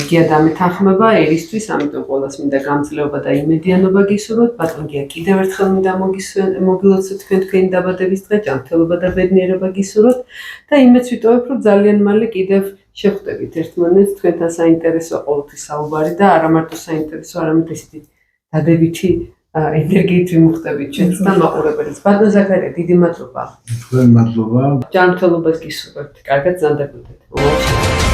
გია დამეთანხმება ერისთვის, ამიტომ ყველას მინდა გამძლეობა და იმედიანობა გისურვოთ. ბატონ გია კიდევ ერთხელ მინდა მოგილოცოთ თქვენ თქვენი დაბადების დღე, ჯანმრთელობა და ბედნიერება გისურვოთ და იმედს ვიტოვებ, რომ ძალიან მალე კიდევ შევხვდებით ერთმანეთს, თქვენთან საინტერესო ყოველთვის საუბარი და არა მარტო საინტერესო, არამედ ესეთი დადებითი ენერგიით ვიმუხტებით ჩვენს და მაყურებელს. ბატონ ზაქარია, დიდი მადლობა. თქვენ მადლობა. ჯანმრთელობას გისურვებთ. კარგად ზანდებოდეთ.